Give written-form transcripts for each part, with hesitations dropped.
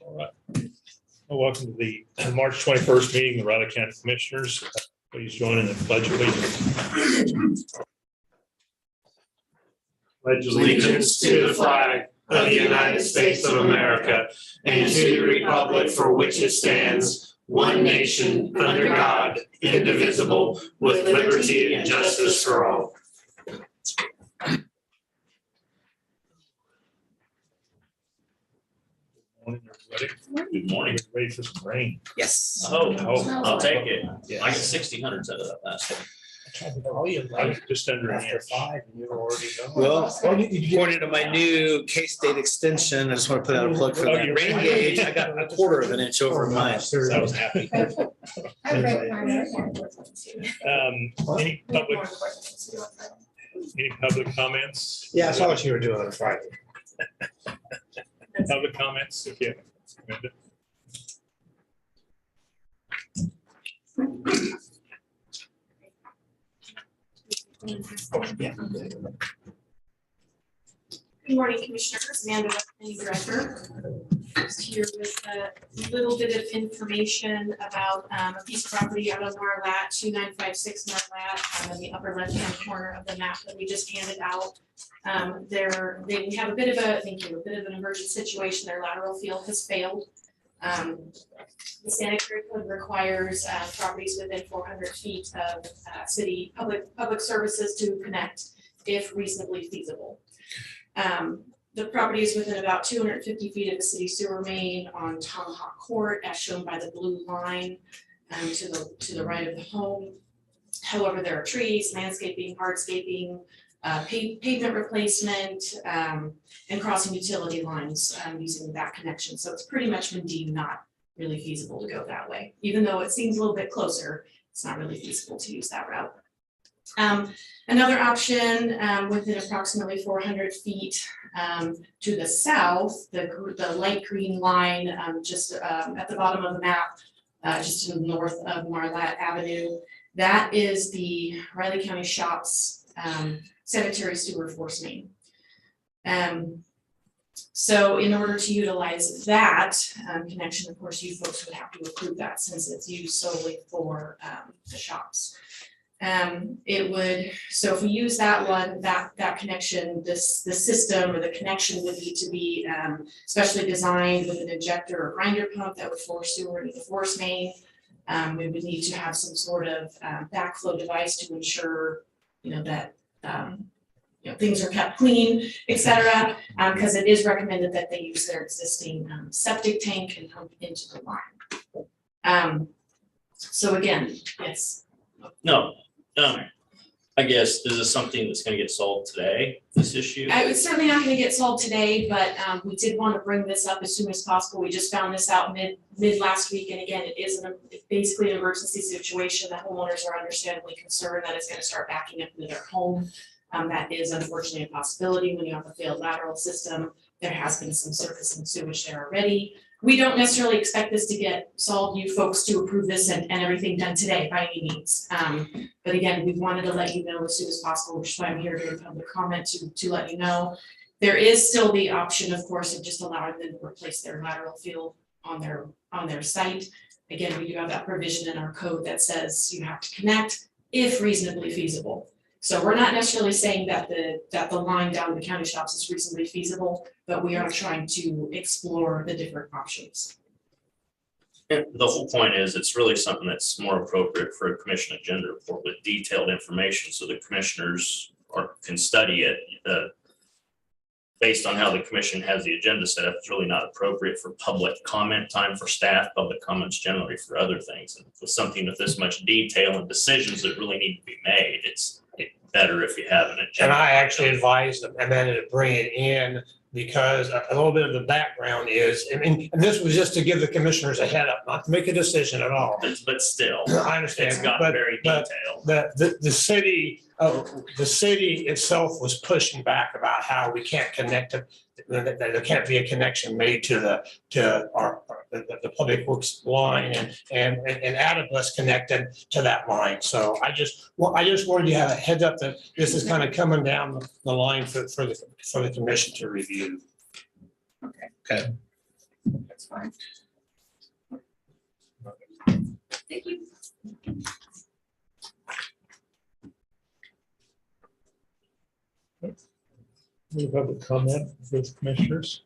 All right. Well, welcome to the March 21st meeting of the Riley County Commissioners. Please join in the pledge of allegiance. Pledge Allegiance to the flag of the United States of America and to the republic for which it stands, one nation, under God, indivisible, with liberty and justice for all. Morning, everybody. Good morning. Ready for some rain. Yes. Oh, I'll take it. Yes. I got 1600s out of that last one. I tried to call you like just under an inch. 5, and you were already gone. Well, according to my new K-State extension, I just want to put out a plug for that rain gauge. I got a quarter of an inch over mine, so I was happy. Any public comments? Yeah, I saw what you were doing on Friday. Public comments, if you have. Good morning, Commissioners. Amanda, County Director. Just here with a little bit of information about a piece of property out on Marlat, 2956 Marlat, in the upper left-hand corner of the map that we just handed out. They have a bit of an emergent situation. Their lateral field has failed. The sanitary code requires properties within 400 feet of city public services to connect if reasonably feasible. The property is within about 250 feet of the city sewer main on Tomahawk Court, as shown by the blue line to the right of the home. However, there are trees, landscaping, hardscaping, pavement replacement, and crossing utility lines using that connection. So it's pretty much been deemed not really feasible to go that way. Even though it seems a little bit closer, it's not really feasible to use that route. Another option within approximately 400 feet to the south, the light green line just at the bottom of the map, just to the north of Marlat Avenue. That is the Riley County Shops sanitary sewer force main. So in order to utilize that connection, of course, you folks would have to approve that since it's used solely for the shops. So if we use that one, that connection, the system or the connection would need to be specially designed with an injector or grinder pump that would force sewer into the force main. We would need to have some sort of backflow device to ensure, that things are kept clean, et cetera, because it is recommended that they use their existing septic tank and pump into the line. So again, yes. No, I guess, is this something that's gonna get solved today, this issue? It's certainly not gonna get solved today, but we did want to bring this up as soon as possible. We just found this out mid last week, and again, it's basically an emergency situation. The homeowners are understandably concerned that it's gonna start backing up into their home. That is unfortunately a possibility when you have a failed lateral system. There has been some surface and sewage there already. We don't necessarily expect this to get solved, you folks to approve this and everything done today by any means. But again, we wanted to let you know as soon as possible, which is why I'm here during public comment to let you know. There is still the option, of course, of just allowing them to replace their lateral field on their site. Again, we do have that provision in our code that says you have to connect if reasonably feasible. So we're not necessarily saying that the line down to the county shops is reasonably feasible, but we are trying to explore the different options. And the whole point is, it's really something that's more appropriate for a commission agenda report with detailed information, so the commissioners can study it. Based on how the commission has the agenda set up, it's really not appropriate for public comment time for staff, public comments generally for other things. And with something with this much detail and decisions that really need to be made, it's better if you have an agenda. And I actually advised Amanda to bring it in because a little bit of the background is, and this was just to give the commissioners a head up, not to make a decision at all. But still, I understand. it's got very detailed. The city itself was pushing back about how we can't connect to, that there can't be a connection made to the public works line and Adibus connected to that line. So I just wanted you to have a heads up that this is kind of coming down the line for the commission to review. Okay. that's fine. Thank you. Any public comment for the commissioners?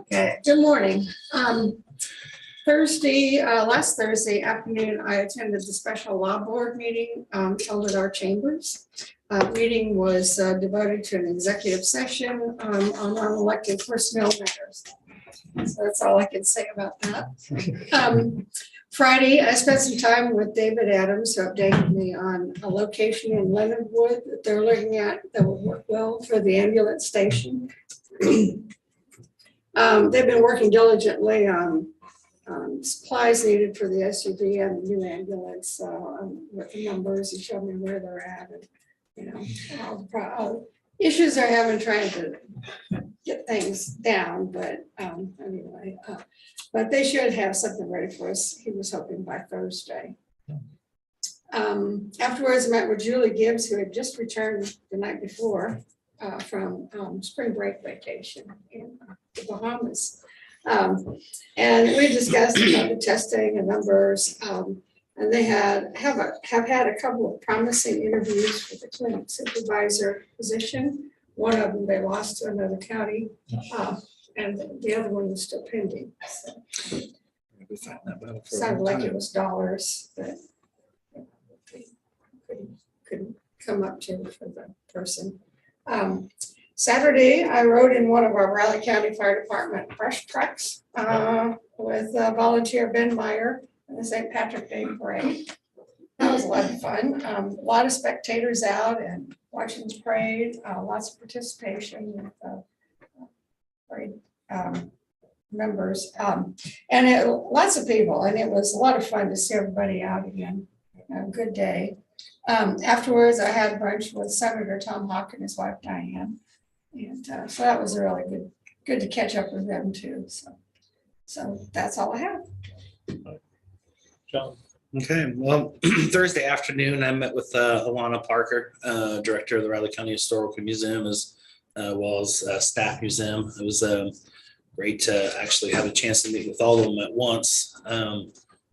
Okay, good morning. Last Thursday afternoon, I attended the special law board meeting held at our chambers. Meeting was devoted to an executive session on unelected personnel matters. So that's all I can say about that. Friday, I spent some time with David Adams, who updated me on a location in Leonardwood that they're looking at that will work well for the ambulance station. They've been working diligently on supplies needed for the SUV and the new ambulance with the numbers. He showed me where they're at and, all the issues they're having trying to get things down, but anyway, but they should have something ready for us. He was hoping by Thursday. Afterwards, I met with Julie Gibbs, who had just returned the night before from spring break vacation in the Bahamas. And we discussed about the testing and numbers, and they have had a couple of promising interviews for the clinic supervisor position. One of them they lost to another county, and the other one was still pending. So, sounded like it was dollars that couldn't come up to for the person. Saturday, I rode in one of our Raleigh County Fire Department brush trucks with volunteer Ben Meyer and the St. Patrick Day Parade. That was a lot of fun. A lot of spectators out and watching the parade, lots of participation with parade members, and lots of people. And it was a lot of fun to see everybody out again. A good day. Afterwards, I had brunch with Senator Tom Hawk and his wife Diane. And so that was really good to catch up with them too. So that's all I have. John? Okay, well, Thursday afternoon, I met with Alana Parker, director of the Riley County Historical Museum, as well as Staff Museum. It was great to actually have a chance to meet with all of them at once.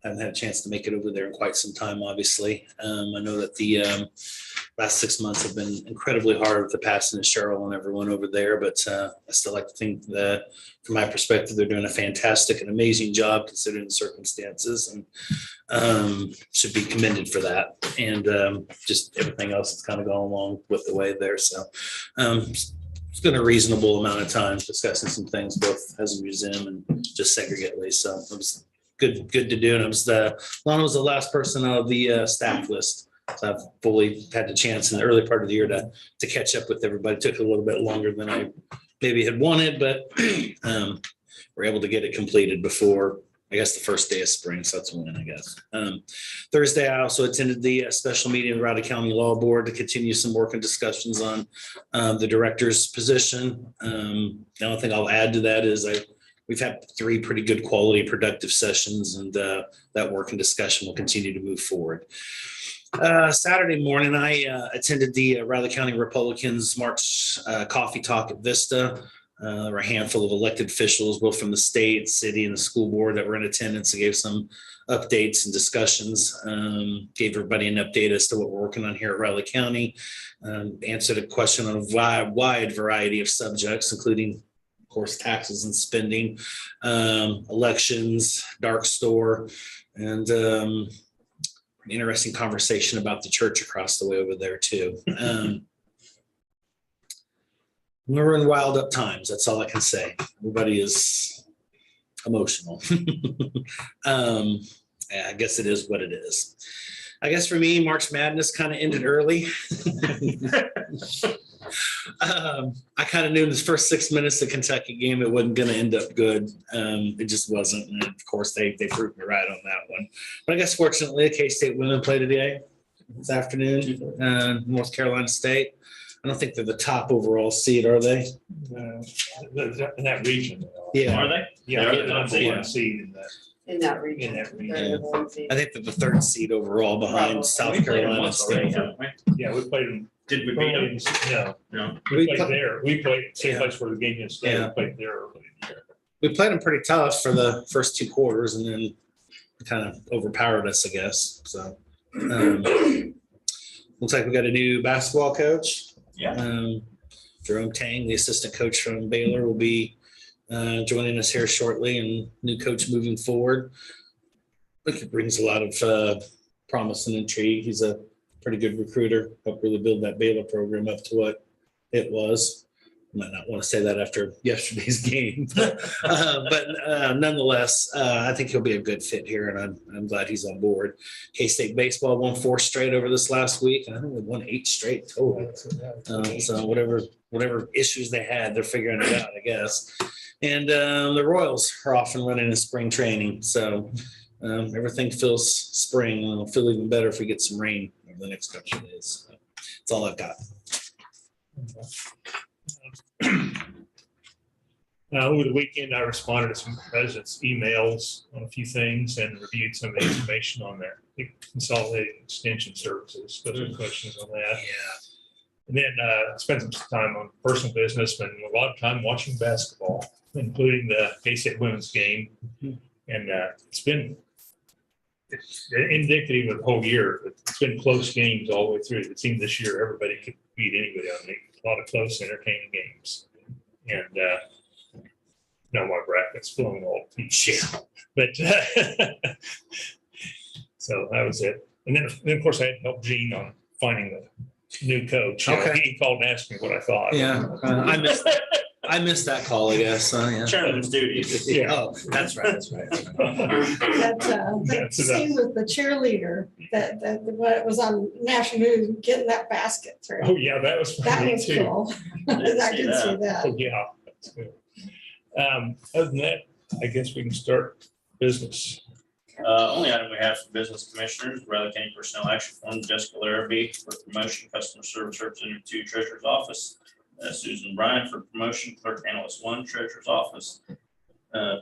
Haven't had a chance to make it over there in quite some time, obviously. I know that the last 6 months have been incredibly hard with the passing of Cheryl and everyone over there, but I still like to think that from my perspective, they're doing a fantastic and amazing job considering the circumstances, and should be commended for that. And just everything else that's kind of gone along with the way there. So it's been a reasonable amount of time discussing some things, both as a museum and just segregately. So it was good to do. And Lana was the last person out of the staff list. So I've fully had the chance in the early part of the year to catch up with everybody. It took a little bit longer than I maybe had wanted, but we're able to get it completed before, I guess, the first day of spring. So that's when, I guess. Thursday, I also attended the special meeting of the Raleigh County Law Board to continue some work and discussions on the director's position. The only thing I'll add to that is we've had 3 pretty good quality productive sessions, and that work and discussion will continue to move forward. Saturday morning, I attended the Riley County Republicans March coffee talk at Vista. There were a handful of elected officials, both from the state, city, and the school board, that were in attendance and gave some updates and discussions. Gave everybody an update as to what we're working on here at Riley County. Answered a question on a wide variety of subjects, including, of course, taxes and spending, elections, dark store, and an interesting conversation about the church across the way over there too. We're in wild up times. That's all I can say. Everybody is emotional. I guess it is what it is. I guess for me, March Madness kind of ended early. I kind of knew in the first 6 minutes of the Kentucky game, it wasn't going to end up good. It just wasn't. And of course, they proved me right on that one. But I guess fortunately, the K-State women played today, this afternoon, North Carolina State. I don't think they're the top overall seed, are they? In that region. Yeah. Are they? Yeah, They're the number the one seed in that. in that region. In that region. They're the one team. I think they're the third seed overall behind Probably. South We played them Carolina once already, State. haven't we? Yeah, we played them. Did we beat them? No, No. we We played play- there. We played same Yeah. place where the game is. Today. Yeah. We played there early in the year. We played them pretty tough for the first two quarters and then kind of overpowered us, I guess. So looks like we got a new basketball coach. Yeah. Jerome Tang, the assistant coach from Baylor, will be joining us here shortly, and new coach moving forward. I think it brings a lot of promise and intrigue. He's a pretty good recruiter, helped really build that Baylor program up to what it was. I might not want to say that after yesterday's game, but nonetheless, I think he'll be a good fit here, and I'm glad he's on board. K-State baseball won 4 straight over this last week, and I think we won 8 straight total. So whatever issues they had, they're figuring it out, I guess. And the Royals are off and running in spring training, so everything feels spring, and it'll feel even better if we get some rain over the next couple of days. So that's all I've got. Over the weekend, I responded to some residents' emails on a few things and reviewed some of the information on their consolidated extension services. Got some questions on that. Yeah. And then spent some time on personal business, spent a lot of time watching basketball, including the K-State women's game. And it's indicative of the whole year. It's been close games all the way through. It seemed this year everybody could beat anybody. I mean, a lot of close, entertaining games. And no, my bracket's flowing all to pieces. But so that was it. And then of course I had to help Gene on finding the new coach. Okay. He called and asked me what I thought. Yeah, I missed that call, I guess. Yeah. Chairman's duties. Yeah. Oh, that's right. That's right. That That's scene with the cheerleader, that what was on national news, getting that basket through. Oh, yeah, that was That funny was too. cool. I Didn't see did see that. that. Oh, yeah. That's good. Other than that, I guess we can start business. Only item we have for business commissioners, Riley County Personnel Action Form, Jessica Larrabee for promotion, customer service representative 2, treasurer's office. Susan Bryan for promotion, clerk analyst 1, treasurer's office.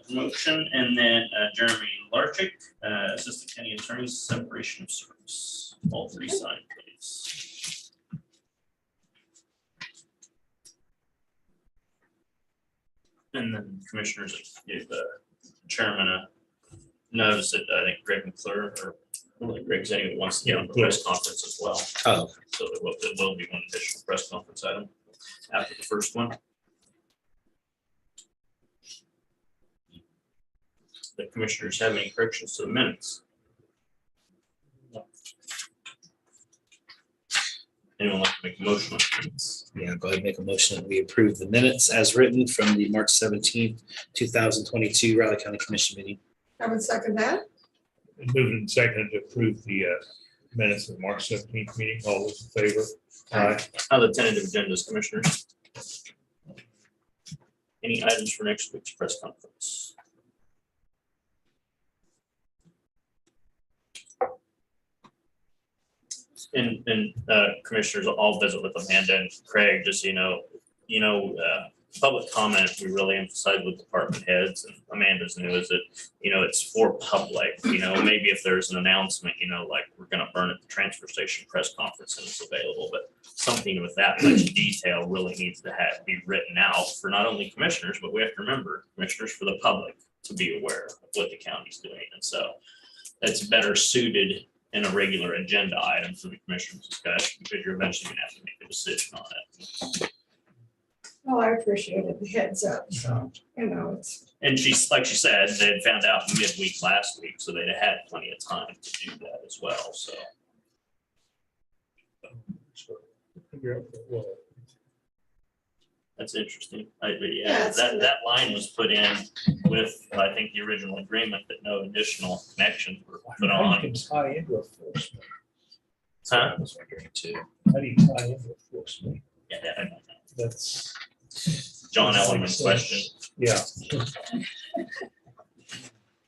Promotion, and then Jeremy Larchick, assistant county attorney, separation of service. All 3 signed, please. And then commissioners give the chairman a notice that I think Greg McClure, or Greg Zenny wants to get on the press conference as well. Oh, So there will be one additional press conference item after the first one. The commissioners have any corrections to the minutes? Anyone like to make a motion on minutes? yeah, go ahead and make a motion that we approve the minutes as written from the March 17th, 2022 Riley County Commission meeting. I would second that. Moved and seconded to approve the minutes of the March 17th meeting. All those in favor? Aye. How the tentative agendas, commissioners? Any items for next week's press conference? And commissioners, I'll visit with Amanda and Craig, just so you know, public comment, we really emphasize with department heads, and Amanda's new, is that, it's for public, maybe if there's an announcement, like we're gonna burn at the transfer station press conference and it's available, but something with that much detail really needs to be written out for not only commissioners, but we have to remember, commissioners, for the public to be aware of what the county's doing. And so it's better suited in a regular agenda item for the commissioners discussion, because you're eventually gonna have to make a decision on it. Well, I appreciated the heads up, so, it's. And like she said, they had found out midweek last week, so they'd had plenty of time to do that as well, so. That's interesting. Yeah, That line was put in with, I think, the original agreement that no additional connections were put How on. do you tie into a force main? Huh? I was wondering too. How do you tie into a force main? Yeah, I don't know. That's. John Ellerman's question. Yeah.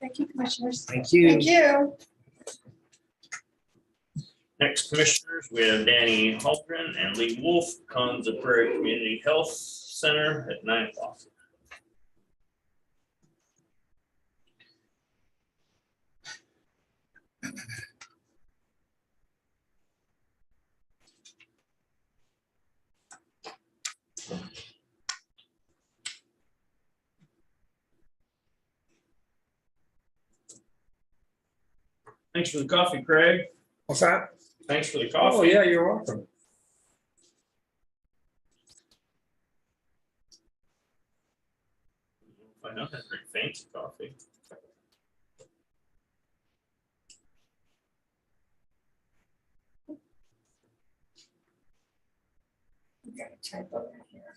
Thank you, commissioners. Thank you. Thank you. Next commissioners, we have Danny Halgren and Lee Wolf, Cons of Prairie Community Health Center at 9 o'clock. Thanks for the coffee, Craig. What's that? Thanks for the Oh, coffee. yeah, you're welcome. I know that's very fancy coffee. You got a typo in here.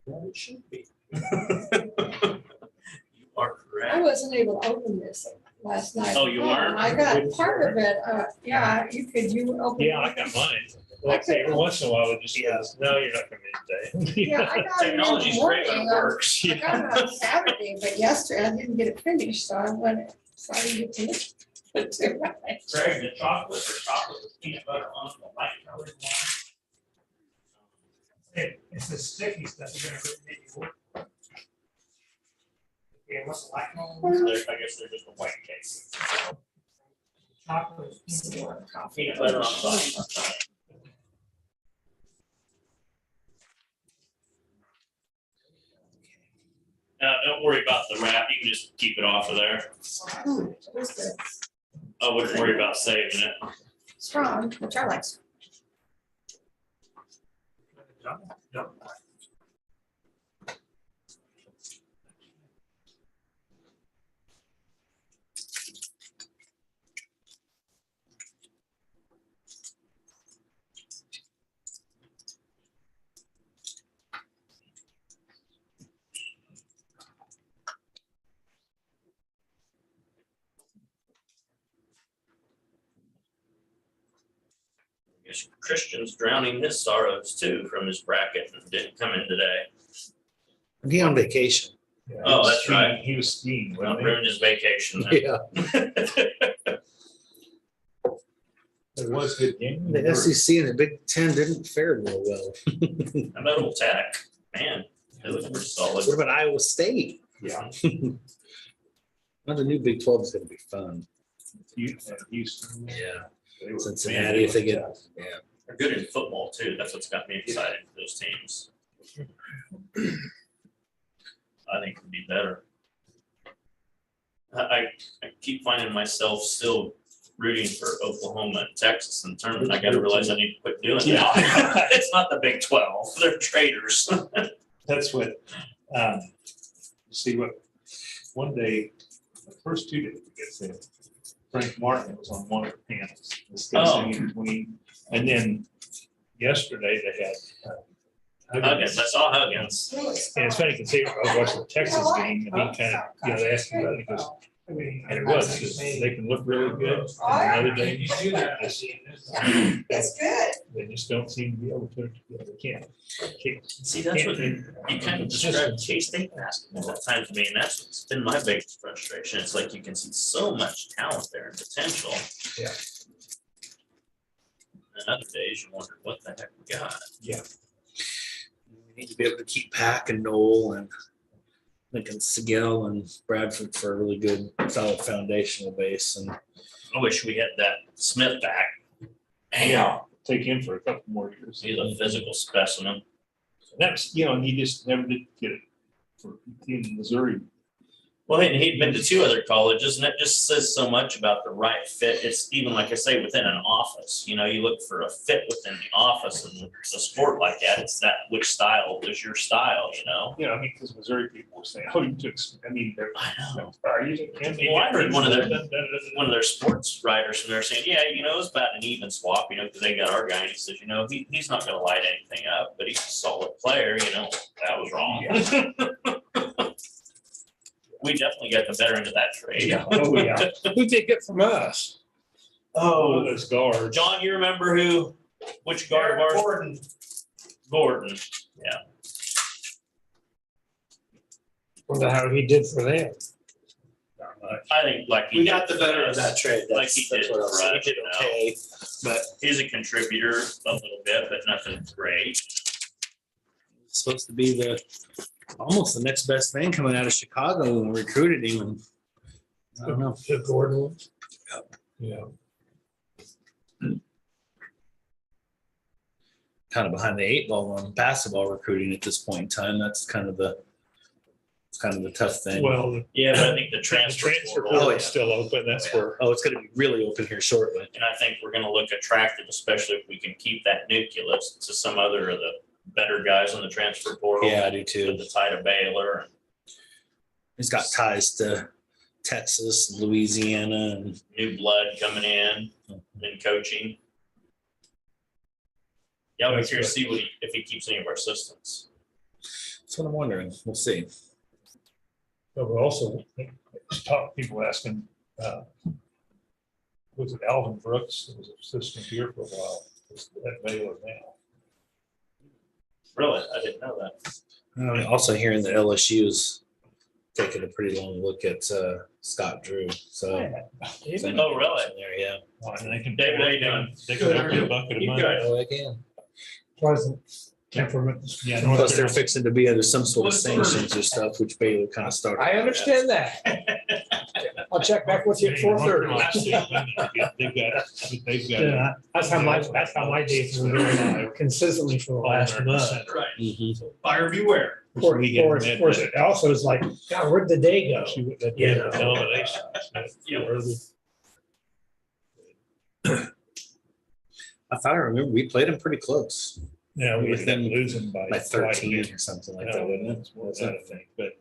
Well, it should be. You are correct. I wasn't able to open this last night. Oh, you weren't? I got part of it, yeah, you open. Yeah, I got mine. Like, every once in a while, it just says, no, you're not coming in today. Yeah, I got it in the Technology's great when it morning. works. I got it on Saturday, but yesterday I didn't get it finished, so I went, so I didn't get to it. Craig, the chocolate or chocolate with peanut butter on the light colored one. It's the sticky stuff you're gonna really make you work. Yeah, what's the like? I guess they're just a white case. Chocolate. Peanut butter on top. Don't worry about the wrap. You can just keep it off of there. I wouldn't worry about saving it. Strong, which I like. I guess Christian's drowning his sorrows too from his bracket and didn't come in today. Be on vacation. Yeah, Oh, he was that's skiing- right. He was skiing. Well, wasn't ruined his vacation. then. Yeah. he? It was good game. The SEC and the Big Ten didn't fare real well. How about Old Tech? Man, it was pretty solid. What about Iowa State? Yeah. Well, the new Big 12 is going to be fun. Houston. Yeah. They were- Cincinnati, if they get, They're good in football too. That's what's got me excited for those teams. I think it'd be better. I keep finding myself still rooting for Oklahoma and Texas in the tournament. I gotta realize I need to quit doing that. It's not the Big 12. They're traitors. That's what, see what, one day, the first 2 days, I guess, Frank Martin was on one of the panels, discussing in between. And then yesterday they had Huggins, I saw Huggins. And it's funny, because I was watching the Texas game, and he kind of, they asked him about it, he goes, and it was, because they can look really good. And another day, That's good. they just don't seem to be able to put it together. They can't. See, that's what you kind of described K-State basketball at times to me, and that's what's been my biggest frustration. It's like you can see so much talent there and potential. Yeah. And other days you wonder what the heck we got. we need to be able to keep Pack and Knoll and Lincoln Sigel and Bradford for a really good solid foundational base. And I wish we had that Smith back. Yeah, take him for a couple more years. He's a physical specimen. That's, and he just never did get it for in Missouri. Well, and he'd been to 2 other colleges, and that just says so much about the right fit. It's even, like I say, within an office. You look for a fit within the office, and it's a sport like that. It's that which style is your style, Because Missouri people were saying, "Oh, you took." They're. I know. Are you? Well, I heard one of their sports writers from there saying, "Yeah, it's about an even swap, because they got our guy, and he says, he's not going to light anything up, but he's a solid player. That was wrong." Yeah. We definitely got the better end of that trade. Yeah. Oh, yeah. Who'd they get from us? Oh, those guards. John, you remember which guard of ours? Gordon. Yeah. Wonder how he did for them. I think like he we did got the better of that trade. Like he did what I'll for say. us, He did okay, but he's a contributor a little bit, but nothing great. it's supposed to be the almost the next best thing coming out of Chicago when we recruited him. And I don't know. The Gordon. Yeah. Kind of behind the 8 ball on basketball recruiting at this point in time. That's kind of the tough thing. Well, Yeah, but I think the the transfer transfer portal, portal is still open. That's where, Oh, it's going to be really open here shortly. and I think we're gonna look attractive, especially if we can keep that nucleus to some other of the better guys on the transfer portal. Yeah, I do With too. the tie to Baylor. He's got ties to Texas, Louisiana, and New blood coming in and coaching. Yeah, I'll be curious to see if he keeps any of our systems. that's what I'm wondering. We'll see. but we're also, people asking, was it Alvin Brooks, that was assistant here for a while, is at Baylor now. Really? I didn't know that. Also hearing that LSU is taking a pretty long look at Scott Drew. So Oh, really? there, yeah. And they can. David, how you doing? They can work a bucket of You money. good? Oh, I can. Pleasant temperament. Yeah, Plus, North they're Carolina. fixing to be under some sort of sanctions or stuff, which Baylor kind of started. I understand that. I'll check back with you at 4:30. They've got. Yeah, that's how my days have been going consistently for the last month. Right, Mhm. buyer beware. Of course, it also is like, God, where'd the day go? You know. I thought I remember we played them pretty close, Yeah, we With ended them up losing by. like quite a 13 bit. or something like No, that, wasn't it? it's more than that, I think, but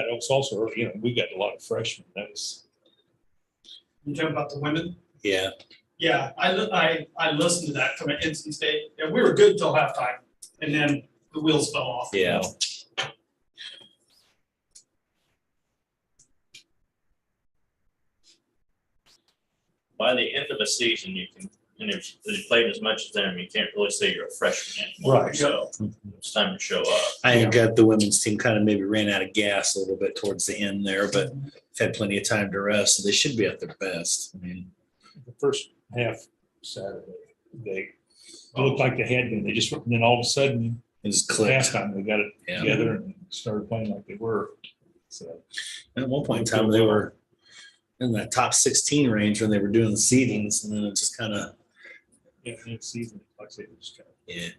it was also, early, we got a lot of freshmen, that was. You talking about the women? Yeah. Yeah, I listened to that from NC State, and we were good until halftime, and then the wheels fell off. Yeah. By the end of the season, you can, and if you played as much as them, you can't really say you're a freshman anymore. Right. So it's time to show up. I think that the women's team kind of maybe ran out of gas a little bit towards the end there, but had plenty of time to rest, so they should be at their best. I mean, The first half Saturday, they looked like they had been, they just, and then all of a sudden, it just clicked. halftime, they got it Yeah. together and started playing like they were, so. At one point in time, they were in that top 16 range when they were doing the seedings, and then it just kind of, Yeah, next season, like I say, it just kind yeah, of.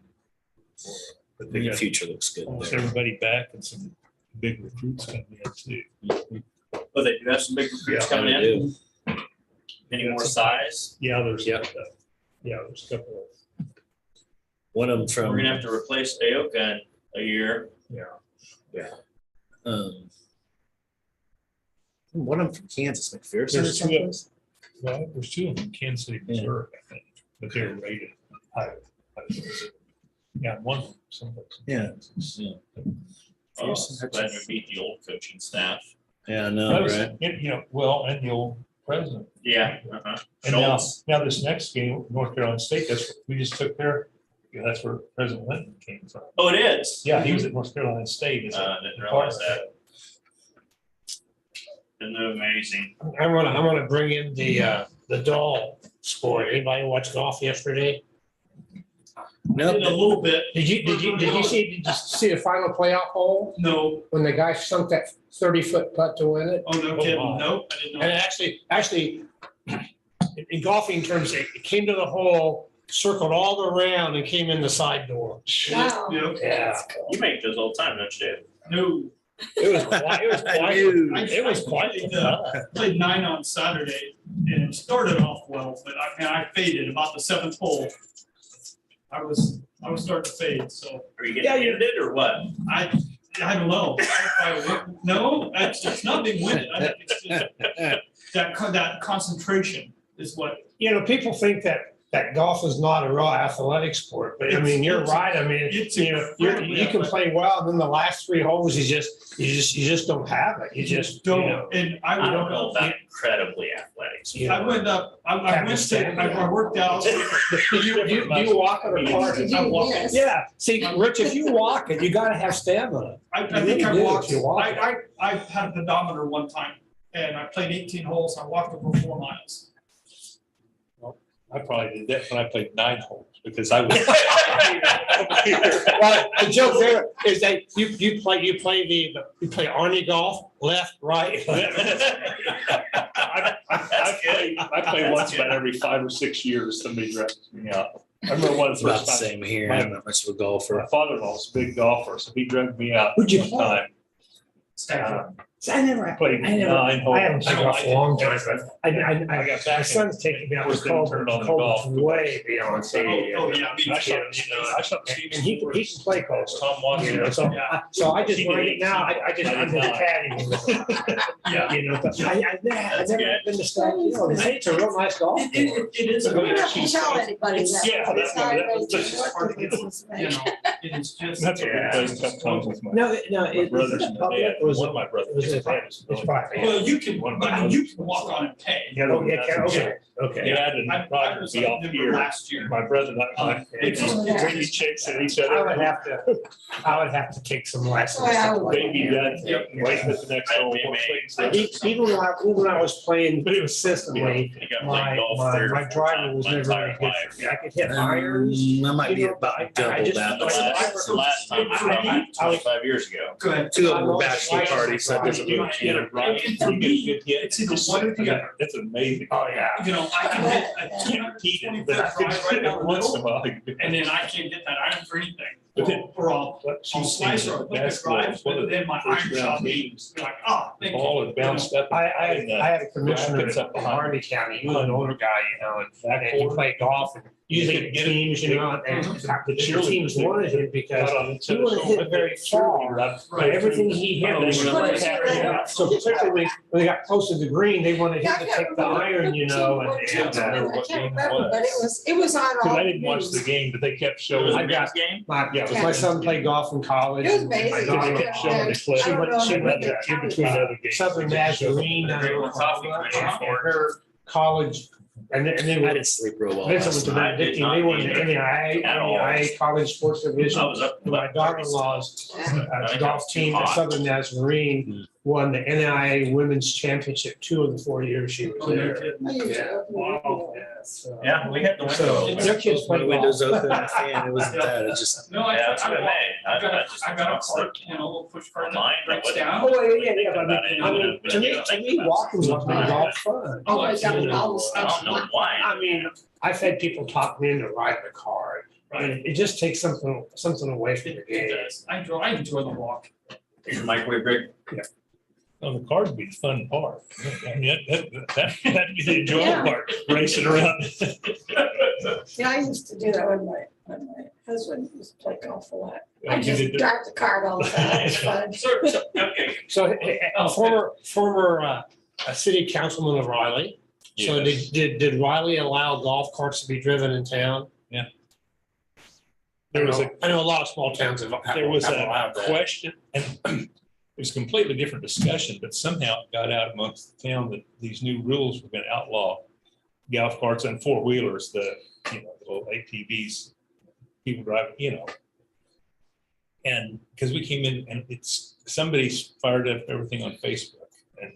But they the got future looks good almost there. everybody back and some big recruits coming in too. But they do have some big recruits Yeah, coming They in. do. Any more size? Yeah, there's, Yeah. There's a couple of, One of them We're from, gonna have to replace Aoka in a year. one of them from Kansas, McPherson or There's two something. of well, there's two of them in Kansas City, Missouri, I think, but they're rated higher. Yeah, one, of them, somebody. Yeah. Oh, glad we beat the old coaching staff. Yeah, I know, right? And the old president. Yeah. Uh-huh. And now, Schultz. this next game, North Carolina State, we just took that's where President Linton came from. Oh, it is? Yeah, he was at North Carolina State. as a Didn't realize that. Isn't it amazing? I'm gonna bring in the doll sport. Anybody watch golf yesterday? Nope. Did a little bit. Did you see the final playoff hole No, when the guy sunk that 30-foot putt to win it? oh, no Oh, kidding, wow. nope, I didn't And know. actually, in golfing terms, it came to the hole, circled all around and came in the side door. Wow. Yep. Yeah. You make those all the time, don't you, Dave? No, It was quite, it was quite played 9 on Saturday, and it started off well, but I faded about the 7th hole. I was starting to fade, so Are you getting ended or what? I don't know. No, it's not being winded. I think it's just that concentration is what. people think that golf is not a raw athletic sport, but I mean, you're right. I mean, It's you can play well, and then the last 3 holes, you just don't have it. You just Don't, and I I don't know about incredibly athletic. I went up, I went to, I worked out. Do you walk it or park it? You do, yes. Yeah, see, Rich, if you walk it, you gotta have stamina. I think I You do, walked, if you walk. I had a pedometer one time, and I played 18 holes, I walked over 4 miles. I probably did that when I played 9 holes because I was. Well, the joke there is that you play Army golf, left, right. I play once about every 5 or 6 years. Somebody dresses me out. I remember one of It's the about first the times. same here. I'm not much of a golfer. My father-in-law's a big golfer, so he drugged me out Who'd you one play? time. I never. Played 9 holes. I haven't played golf for a long time, but I got back. my son's taking me out to First thing turned on the golf. Cold, way beyond. Oh, yeah, me I too. shot And he can play golf. Tom Watson. You know, so I just He learned did it now. I'm just caddying. Yeah. You know, but I never been to Stack Hill. It's a real nice golf. course. It is. You don't have to tell anybody that. Yeah, It's not that was really just part of it. business, You man. know, it is just. That's what we played a couple times with my No, brothers and my dad. One of my brothers. was his it- dad was really- it's private. Well, you can, One of my I mean, you brothers can was, walk on and pay. Oh, yeah, okay. Dad and I Roger was be on off the here. last year. My brother and I, we just bring chicks at each other. I would have to take some lessons. Oh, yeah, I would. Baby dad, Yep. waiting at the next hole. Even when I was playing consistently, my driver was never very good for me. I could hit irons. I might be You know, about I double just- that. I- but Last time was probably 25 years ago. Go ahead. Two of them were bachelor parties, so it doesn't really count. And for me, it's either one or the other. That's amazing. Oh, yeah. You know, I can hit a 220 foot drive right down the Once in a middle, while. and then I can't get that iron for anything. But then- Or I'll slice or I'll hook a drive, but then my iron shot be like, oh, thank you. Ball is bounced up. I had a commissioner Rackets up in behind. Harvey County, he was an older guy, you know, and he played golf and usually the teams, you know, and the teams wanted him because he wouldn't hit very far. But everything he hit was Right. right. So particularly when they got close to the green, they wanted him to take the iron, you know, and I can't remember, but it was on all. Because I didn't watch the game, but they kept showing. I got- game? my son played golf in college. It was and my amazing. daughter They kept showing the clip. I don't know She if went they to in between other games. Southern Nazarene, her college, and they I were. didn't sleep real well Vincent last was the night. Benedictine, they won the NAIA College Sports Division. I was up. My daughter-in-law's golf team at Southern Nazarene won the NAIA Women's Championship 2 of the 4 years she was Oh, no there. kidding. I used to Yeah. open it. So- Yeah, we had the So window. their kids My play windows golf. open, a fan, it wasn't that, it just. No, Yeah, that's what I meant. I got just- I got a cart, you know, a little push cart Mine, that breaks but- down. Oh, yeah, but I mean, to me, walking was golf fun. Oh, I got it all the I stuff. don't know why. I mean, I've had people talk me into riding a car, and it just takes something away from the It game. does. I enjoy the walk. Microwave break. On the card would be the fun part. I mean, that'd be the enjoyable part, racing around. Yeah, I used to do that when my husband used to play golf a lot. I You just did the- drive the cart all the time, it's fun. Okay. So, former city councilman of Riley. So Yes. did Riley allow golf carts to be driven in town? There was I know a lot of small towns have. There was have a allowed that. question, and it was a completely different discussion, but somehow it got out amongst the town that these new rules were gonna outlaw golf carts and four-wheelers, the little ATVs, people drive, And, because we came in and somebody fired up everything on Facebook, and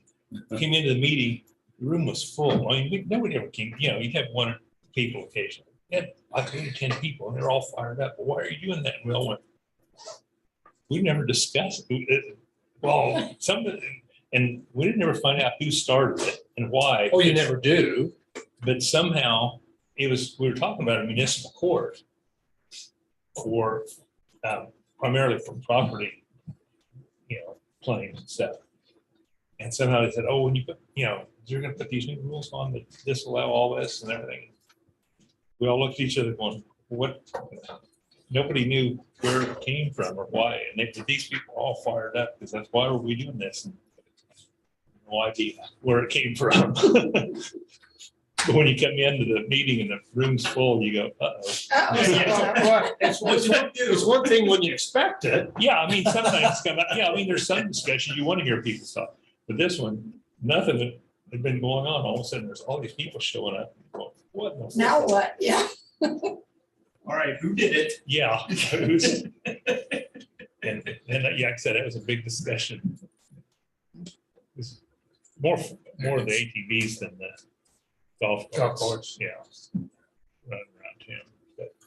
we came into the meeting, the room was full. I mean, nobody ever came, you'd have one or two people occasionally. We had like 8 or 10 people, and they're all fired up. Well, why are you doing that? And we all went, we never discussed it. Well, and we didn't ever find out who started it and why. Oh, you never do. But somehow we were talking about a municipal court for primarily for property, claims and stuff. And somehow they said, oh, when you put, you're going to put these new rules on that disallow all this and everything. We all looked at each other going, what? Nobody knew where it came from or why. And these people were all fired up because that's why were we doing this? And no idea where it came from. But when you come into the meeting and the room's full, you go, uh-oh. Well, it's one thing when you expect it. Yeah, I mean, sometimes come out, there's some discussion, you want to hear people talk. But this one, nothing had been going on. All of a sudden, there's all these people showing up. Going, what? in the Now world? what? Yeah. All right, who did it? Yeah. And like I said, it was a big discussion. It was more of the ATVs than the golf Golf carts. Yeah.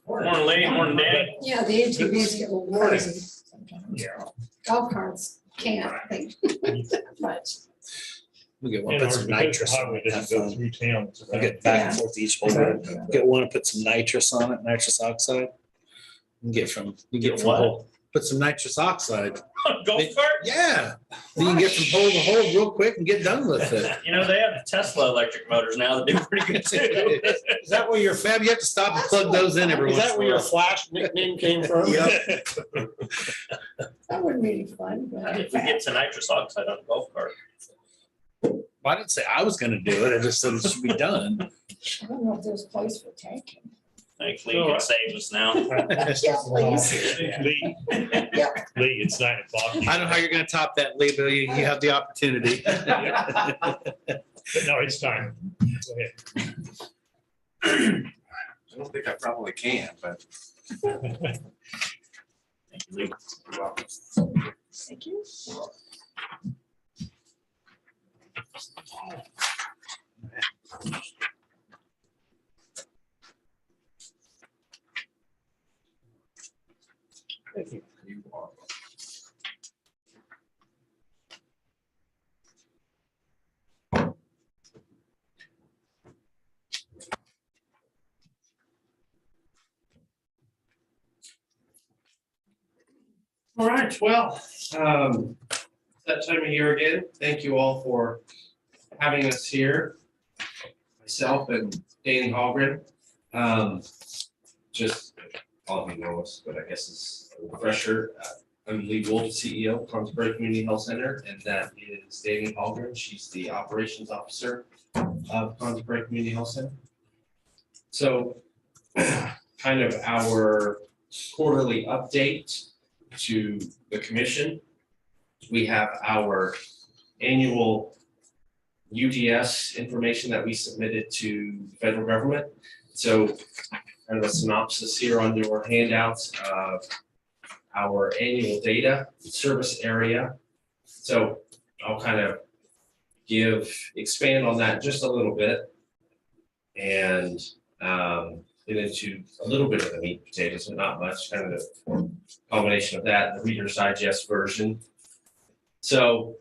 Morning, Lee. Morning, Dan. Yeah, the ATVs get a little crazy sometimes. Yeah. Golf carts can't, they, much. We get one, And put or some because the nitrous on highway it. doesn't Have go fun. through town. it's We'll about- get back and forth each boulder. Get one and put some nitrous on it, nitrous oxide. You get from Get from what? hole. Put some nitrous oxide. Golf cart? Yeah. Then you can get from hole to hole real quick and get done with it. You know, they have the Tesla electric motors now that do pretty good too. Is that where your, Fab, you have to stop and plug those in every is once that in where a your while. Flash nickname came from? Yep. That wouldn't be any fun, but. If we get to nitrous oxide on a golf cart. I didn't say I was gonna do it. I just said it should be done. I don't know if there's a place for tanking. Thankfully, you can save us now. Yeah, please. Lee, Yeah. Lee, it's 9:00. I don't know how you're gonna top that, Lee, but you have the opportunity. But no, it's time. Go ahead. I don't think I probably can, but. Thank you, Lee. Thank you. Thank you. All right, well, that time of year again, thank you all for having us here. Myself and Danny Hallgren. Just all of you know us, but I guess it's a refresher. I'm Lee Wolf, CEO of Consberg Community Health Center, and that is Danny Hallgren. She's the operations officer of Consberg Community Health Center. So kind of our quarterly update to the commission. We have our annual UDS information that we submitted to the federal government. So kind of a synopsis here on your handouts of our annual data service area. So I'll kind of expand on that just a little bit and get into a little bit of the meat and potatoes, but not much, kind of the combination of that, the Reader's Digest version. So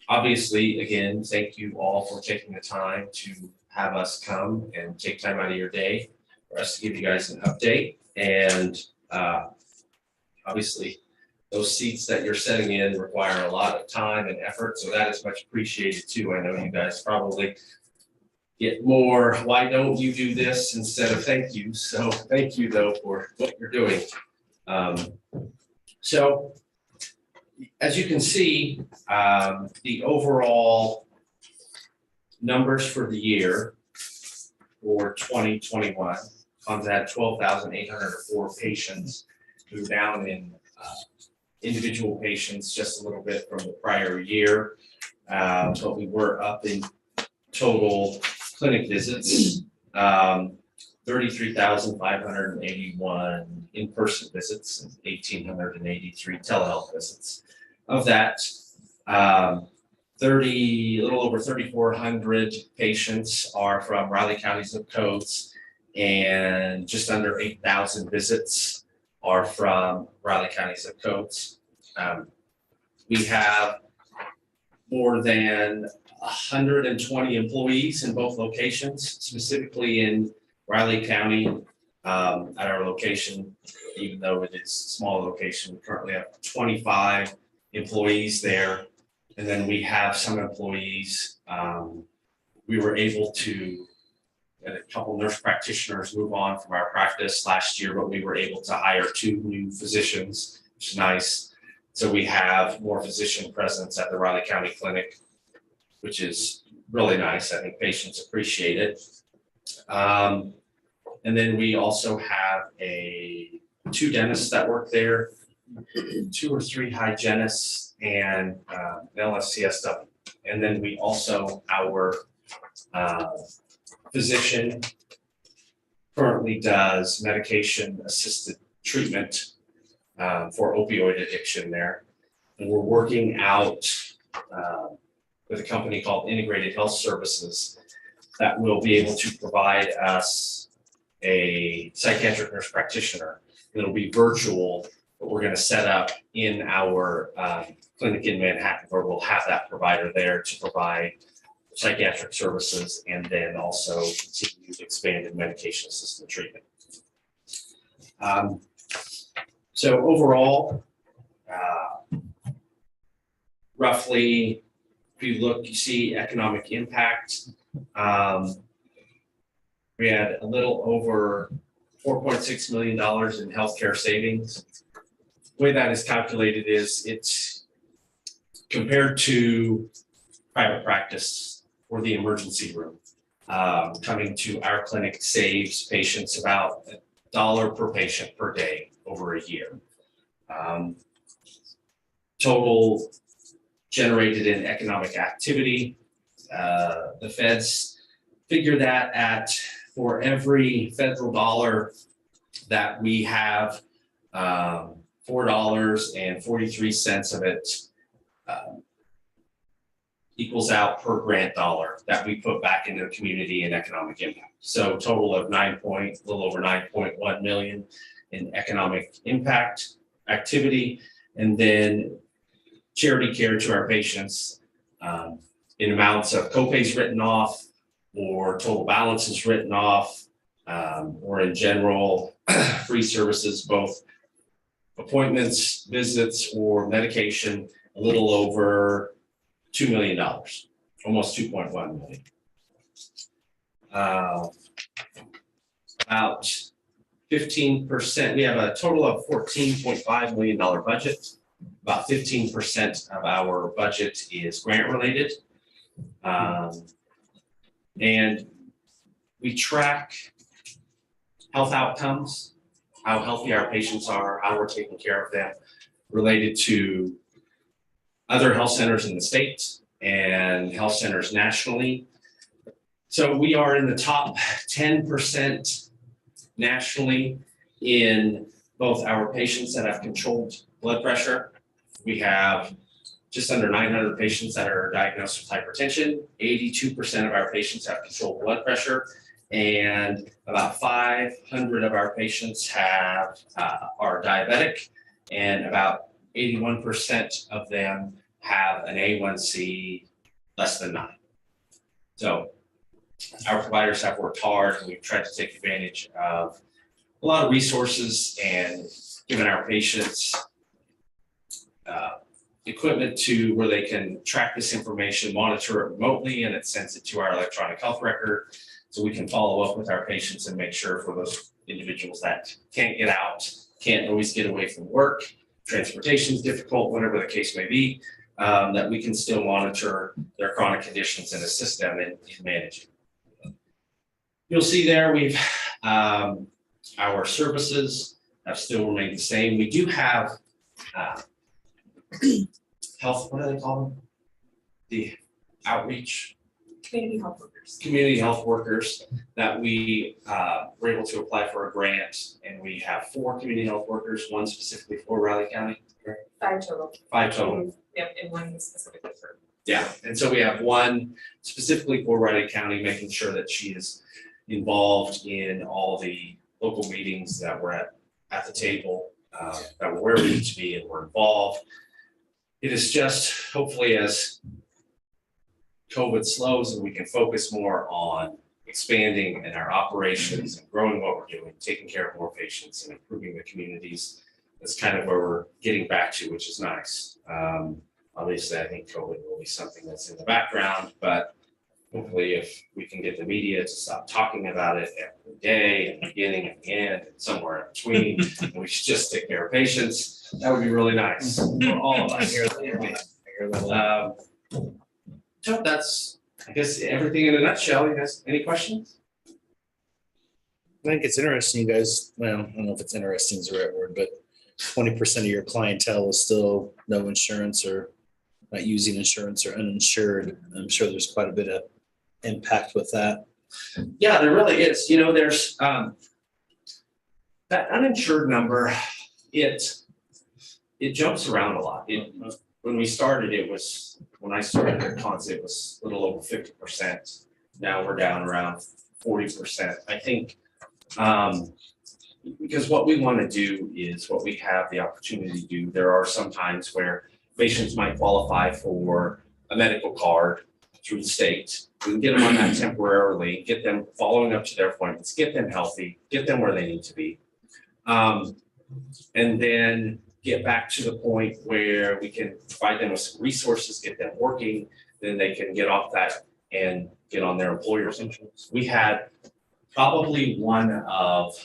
obviously, again, thank you all for taking the time to have us come and take time out of your day for us to give you guys an update. And obviously, those seats that you're setting in require a lot of time and effort, so that is much appreciated too. I know you guys probably get more, why don't you do this instead of thank you? So thank you though for what you're doing. So as you can see, the overall numbers for the year for 2021, Cons had 12,804 patients. We were down in individual patients just a little bit from the prior year, but we were up in total clinic visits, 33,581 in-person visits, and 1,883 telehealth visits. Of that, a little over 3,400 patients are from Riley County zip codes, and just under 8,000 visits are from Riley County zip codes. We have more than 120 employees in both locations, specifically in Riley County at our location, even though it is a small location, we currently have 25 employees there. And then we have some employees, we were able to get a couple nurse practitioners move on from our practice last year, but we were able to hire 2 new physicians, which is nice. So we have more physician presence at the Riley County Clinic, which is really nice. I think patients appreciate it. And then we also have 2 dentists that work there, 2 or 3 hygienists, and an LSCSW. And then we also, our physician currently does medication assisted treatment for opioid addiction there. And we're working out with a company called Integrated Health Services that will be able to provide us a psychiatric nurse practitioner. It'll be virtual, but we're going to set up in our clinic in Manhattan where we'll have that provider there to provide psychiatric services and then also continued expanded medication assisted treatment. So overall, roughly, if you look, you see economic impact. We had a little over $4.6 million in healthcare savings. The way that is calculated is it's compared to private practice or the emergency room. Coming to our clinic saves patients about $1 per patient per day over a year. Total generated in economic activity. The feds figure that at, for every federal dollar that we have, $4.43 of it equals out per grant dollar that we put back into the community in economic impact. So total of a little over 9.1 million in economic impact activity, and then charity care to our patients in amounts of copays written off or total balances written off, or in general free services, both appointments, visits, or medication, a little over $2 million, almost 2.1 million. About 15%, we have a total of $14.5 million budget. About 15% of our budget is grant related. And we track health outcomes, how healthy our patients are, how we're taking care of them, related to other health centers in the state and health centers nationally. So we are in the top 10% nationally in both our patients that have controlled blood pressure. We have just under 900 patients that are diagnosed with hypertension. 82% of our patients have controlled blood pressure, and about 500 of our patients are diabetic, and about 81% of them have an A1C less than 9. So our providers have worked hard, and we've tried to take advantage of a lot of resources and given our patients equipment to where they can track this information, monitor it remotely, and it sends it to our electronic health record. So we can follow up with our patients and make sure for those individuals that can't get out, can't always get away from work, transportation is difficult, whatever the case may be, that we can still monitor their chronic conditions and assist them in managing. You'll see there we've, our services have still remained the same. We do have health, what do they call them? The outreach. Community health workers. Community health workers that we were able to apply for a grant, and we have 4 community health workers, 1 specifically for Riley County. 5 total. 5 total. Yep, and 1 specifically for. Yeah, and so we have 1 specifically for Riley County, making sure that she is involved in all the local meetings that we're at the table, that we're where we need to be, and we're involved. It is just hopefully as COVID slows and we can focus more on expanding in our operations and growing what we're doing, taking care of more patients and improving the communities. That's kind of where we're getting back to, which is nice. Obviously, I think COVID will be something that's in the background, but hopefully if we can get the media to stop talking about it every day, at the beginning, at the end, and somewhere in between, and we should just take care of patients, that would be really nice for all of us. So that's, I guess, everything in a nutshell. You guys, any questions? I think it's interesting, you guys, well, I don't know if it's interesting is the right word, but 20% of your clientele is still no insurance or not using insurance or uninsured. I'm sure there's quite a bit of impact with that. Yeah, there really is. You know, there's that uninsured number, it jumps around a lot. When we started, when I started at Cons, it was a little over 50%. Now we're down around 40%. I think Because what we want to do is what we have the opportunity to do. There are some times where patients might qualify for a medical card through the state. We can get them on that temporarily, get them following up to their appointments, get them healthy, get them where they need to be. And then get back to the point where we can provide them with some resources, get them working, then they can get off that and get on their employer's insurance. We had probably one of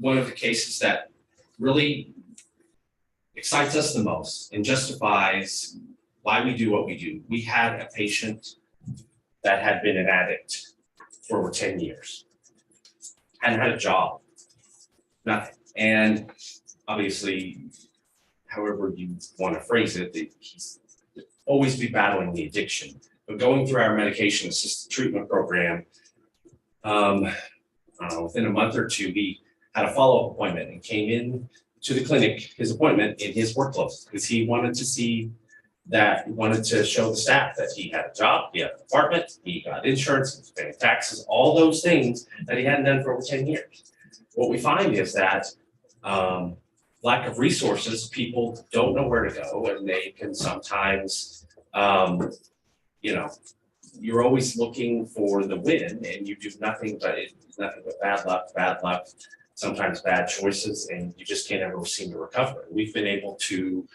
the cases that really excites us the most and justifies why we do what we do. We had a patient that had been an addict for over 10 years, hadn't had a job, nothing. And obviously, however you want to phrase it, he's always be battling the addiction. But going through our medication assisted treatment program, within a month or two, he had a follow-up appointment and came in to the clinic, his appointment in his work clothes, because he wanted to see that, he wanted to show the staff that he had a job, he had an apartment, he got insurance, he was paying taxes, all those things that he hadn't done for over 10 years. What we find is that lack of resources, people don't know where to go, and they can sometimes, you're always looking for the win, and you do nothing but bad luck, sometimes bad choices, and you just can't ever seem to recover. We've been able to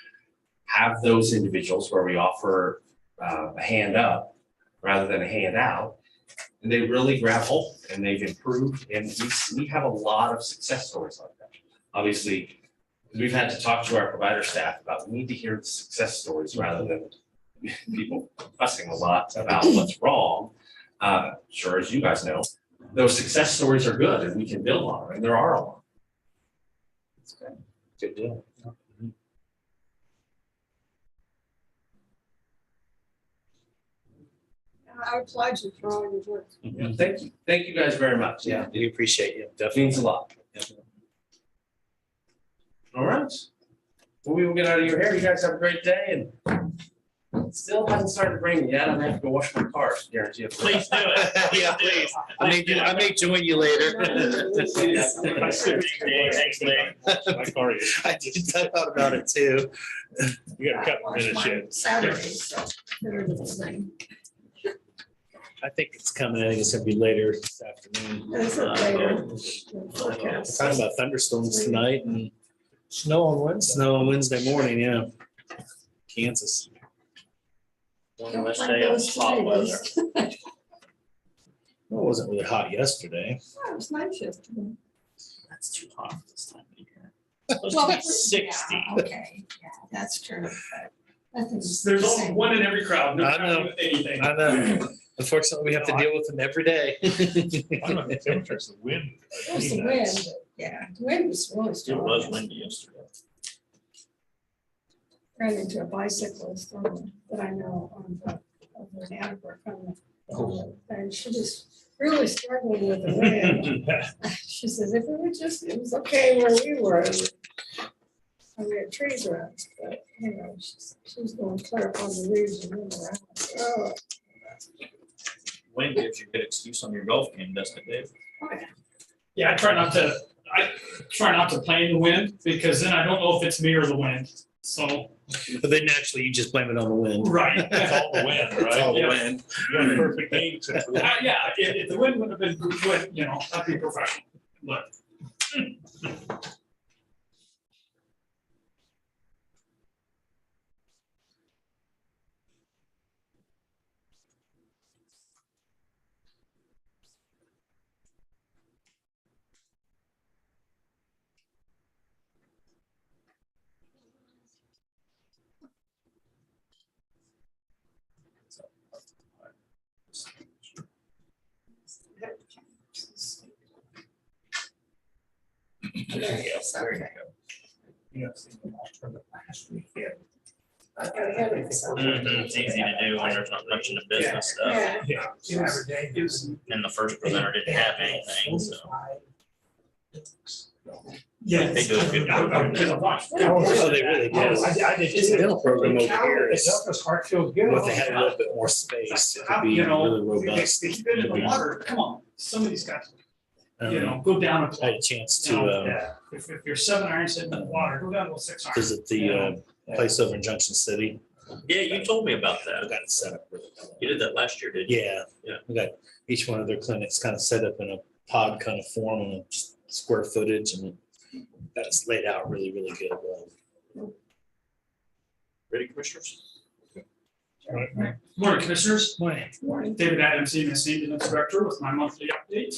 have those individuals where we offer a hand up rather than a hand out, and they really grab hold and they've improved, and we have a lot of success stories like that. Obviously, we've had to talk to our provider staff about, we need to hear the success stories rather than people fussing a lot about what's wrong. Sure, as you guys know, those success stories are good and we can build on them, and there are a lot. Good deal. I applaud you for all your work. Yeah, thank you guys very much. Yeah, we appreciate you. That means a lot. All right. Well, we will get out of your hair. You guys have a great day, and still hasn't started raining yet. I'm gonna have to go wash my car. Guarantee you. Please do it. Yeah, please. I may join you later. Thanks, man. My car is. I thought about it too. We got a couple minutes yet. Saturday, so better than the same. I think it's coming. I think it's gonna be later this afternoon. Is it later? We're talking about thunderstorms tonight and Snow on Wednesday. snow on Wednesday morning, yeah. Kansas. Don't like those tomatoes. Well, it wasn't really hot yesterday. Oh, it was nice yesterday. That's too hot for this time of year. Supposed to be 60. Yeah, okay, yeah, that's true. But nothing's There's the only same. one in every crowd, no I matter know. with anything. I know. Unfortunately, we have to deal with them every day. I don't know if the temperature's the wind. It was the wind, but yeah, the wind was really strong. windy yesterday. Ran into a bicyclist that I know on the Antwerp and she was really struggling with the wind. She says, if it was okay where we were. We had trees around us, but she was going clear up on the ridge and then around. Oh, Wind gives you a good excuse on your golf game, doesn't it, Dave? Yeah, I try not to play in the wind, because then I don't know if it's me or the wind, so. But then naturally, you just blame it on the wind. Right. It's all the wind, It's all right? the Yeah. wind. You got a perfect game except for that. Yeah, if the wind would have been good, I'd be professional, but. sorry. It's easy to do when there's not much in the business stuff. Yeah. And the first presenter didn't have anything, so. Yes. They do a good job. Because I watched. Oh, they really do. I did. It's a dental program over here. It does his heart feel good. If they had a little bit more space, it could be You know, really robust. If you've been in the water, come on, some of these guys, you know, go down a I had a chance You know, to Yeah. If you're 7 iron sitting in the water, go down to a 6 iron. visit the place over in Junction City. Yeah, you told me about I that. got it set up really well. You did that last year, didn't you? Yeah. Yeah. We got each one of their clinics kind of set up in a pod kind of form and just square footage, and that's laid out really, really good. Ready, commissioners? Morning, Commissioners. Morning. David Adams, EMS Maintenance Director with my monthly update.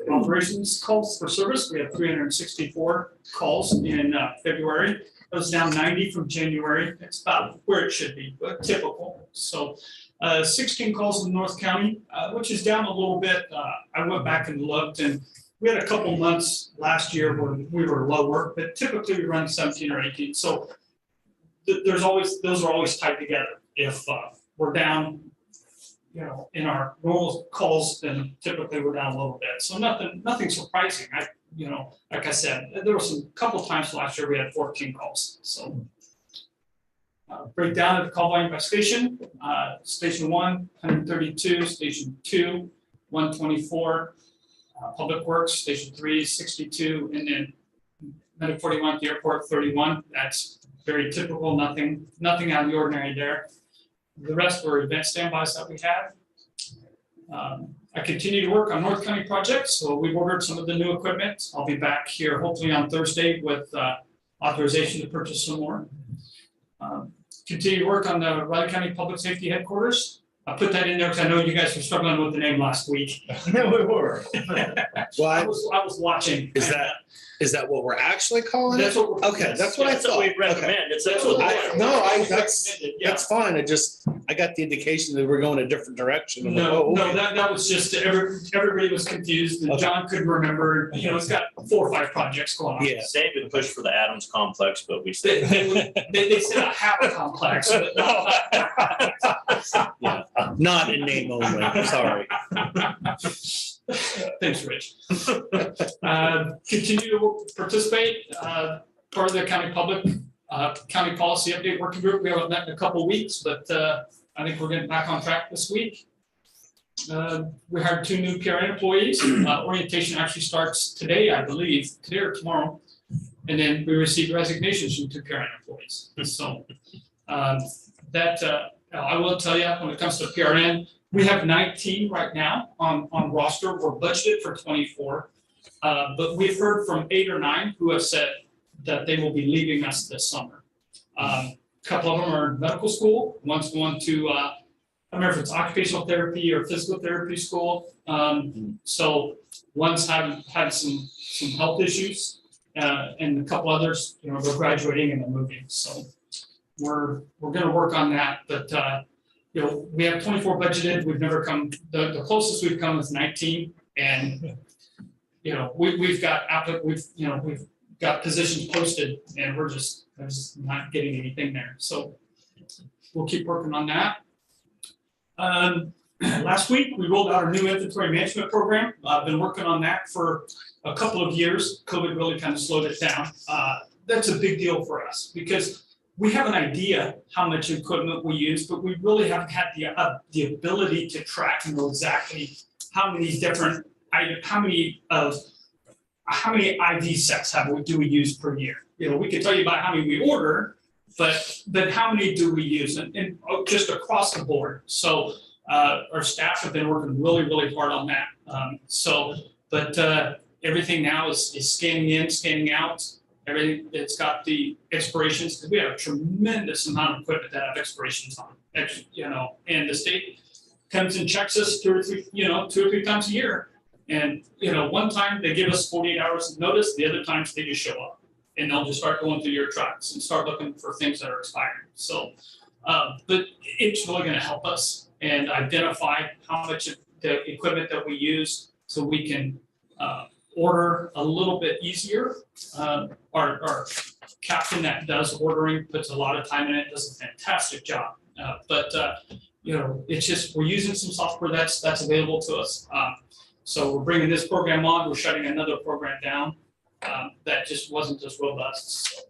Operations calls for service, we have 364 calls in February. It was down 90 from January. It's about where it should be, but typical. So 16 calls in North County, which is down a little bit. I went back and looked, and we had a couple months last year where we were lower, but typically we run 17 or 18. So those are always tied together. If we're down, you know, in our normal calls, then typically we're down a little bit. So nothing surprising. You know, like I said, there were some couple times last year we had 14 calls. So breakdown of the call volume by station. Station 1, 132, Station 2, 124, Public Works, Station 3, 62, and then Medic 41 at the airport, 31. That's very typical, nothing out of the ordinary there. The rest were event standbys that we had. I continue to work on North County projects, so we've ordered some of the new equipment. I'll be back here hopefully on Thursday with authorization to purchase some more. Continue to work on the Riley County Public Safety Headquarters. I put that in there because I know you guys were struggling with the name last week. Yeah, we were. Well, I was watching. Is that what we're actually calling it? That's what we're. Okay, that's what I That's what thought. we recommend. That's what. That's fine. I got the indication that we're going a different direction. I'm like, No, oh, okay. that was just, everybody was confused and Okay. John couldn't remember, you know, it's got 4 or 5 projects going on. Yeah. David pushed for the Adams complex, but we They, said. they said I have a complex, but Yeah, not in name only. Sorry. thanks, Rich. Continue to participate, part of the county public, county policy update working group. We haven't met in a couple of weeks, but I think we're getting back on track this week. We hired 2 new PRN employees. Orientation actually starts today, I believe, today or tomorrow. And then we received resignations from 2 PRN employees. So I will tell you, when it comes to PRN, we have 19 right now on roster. We're budgeted for 24. But we've heard from 8 or 9 who have said that they will be leaving us this summer. A couple of them are in medical school. One's going to, I don't remember if it's occupational therapy or physical therapy school. So one's had some health issues, and a couple others, you know, they're graduating and they're moving. So we're going to work on that. But you know, we have 24 budgeted. We've never come. The closest we've come is 19, and you know, we've got positions posted, and we're just not getting anything there. So we'll keep working on that. Last week, we rolled out our new inventory management program. I've been working on that for a couple of years. COVID really kind of slowed it down. That's a big deal for us because we have an idea how much equipment we use, but we really haven't had the ability to track and know exactly how many IV sets do we use per year. You know, we can tell you about how many we order, but how many do we use, and just across the board. So our staff have been working really, really hard on that. Everything now is scanning in, scanning out. Everything, it's got the expirations, because we have a tremendous amount of equipment that have expirations on, you know, and the state comes and checks us 2 or 3 times a year. And, you know, one time they give us 48 hours of notice, the other times they just show up and they'll just start going through your trucks and start looking for things that are expiring. So, but it's really going to help us and identify how much of the equipment that we use so we can order a little bit easier. Our captain that does ordering puts a lot of time in it, does a fantastic job. You know, it's just, we're using some software that's available to us. So we're bringing this program on, we're shutting another program down. that just wasn't as robust. So.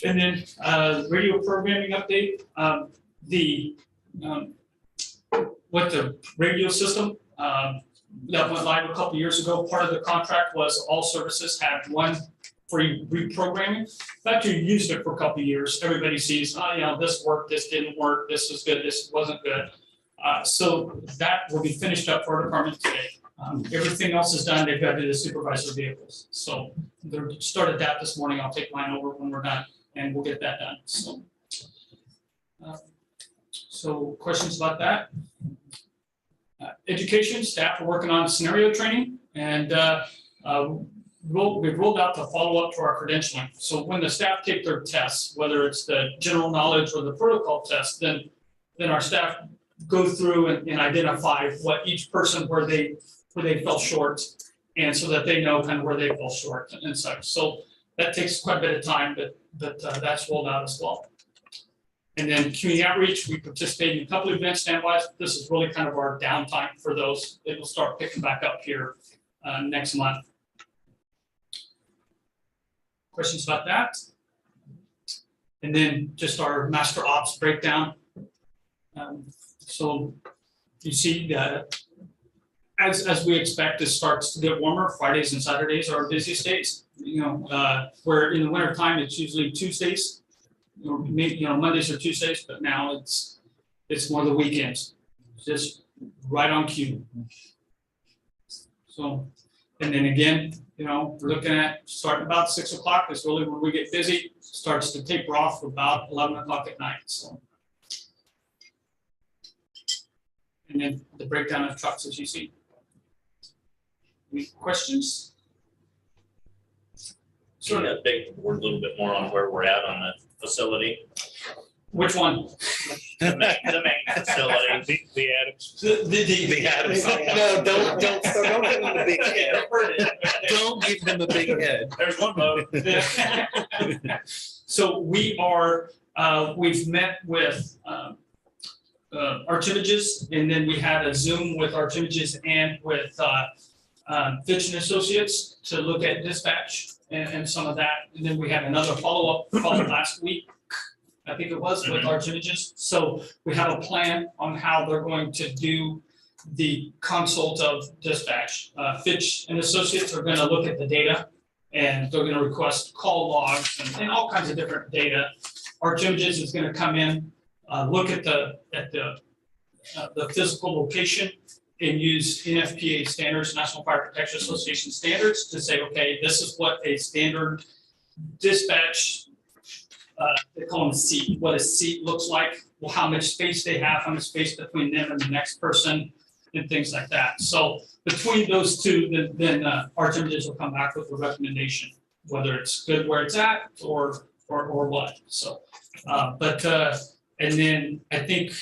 And then radio programming update, with the radio system that went live a couple years ago, part of the contract was all services had one free reprogramming. After you used it for a couple years, everybody sees, oh, you know, this worked, this didn't work, this was good, this wasn't good. So that will be finished up for our department today. Everything else is done. They've got to do the supervisor vehicles. So they started that this morning. I'll take mine over when we're done and we'll get that done. So questions about that? Education staff are working on scenario training, and we've rolled out the follow-up to our credentialing. So when the staff take their tests, whether it's the general knowledge or the protocol test, then our staff go through and identify what each person where they fell short, and so that they know kind of where they fell short and such. So that takes quite a bit of time, but that's rolled out as well. And then community outreach, we participate in a couple of events, standbys. This is really kind of our downtime for those. It will start picking back up here next month. Questions about that? And then just our master ops breakdown. So you see that as we expect, it starts to get warmer. Fridays and Saturdays are our busiest days. You know, where in the winter time it's usually Tuesdays. Maybe, Mondays or Tuesdays, but now it's more the weekends, just right on cue. So, and then again, we're looking at starting about 6 o'clock is really when we get busy. Starts to taper off about 11 o'clock at night. So, and then the breakdown of trucks as you see. Any questions? Sort of update the board a little bit more on where we're at on the facility. Which one? The main facility. The Adams. The Adams. No, don't give him the big head. Don't give him the big head. There's one vote. So we are, we've met with Archivages, and then we had a Zoom with Archivages and with Fitch and Associates to look at dispatch and some of that. And then we had another follow-up call last week, I think it was, with Archivages. So we have a plan on how they're going to do the consult of dispatch. Fitch and Associates are gonna look at the data, and they're gonna request call logs and all kinds of different data. Archivages is gonna come in, look at the physical location, and use NFPA standards, National Fire Protection Association standards, to say, okay, this is what a standard dispatch, they call them a seat, what a seat looks like, well, how much space they have, how much space between them and the next person, and things like that. So between those two, then Archivages will come back with a recommendation, whether it's good where it's at or what. So, and then I think,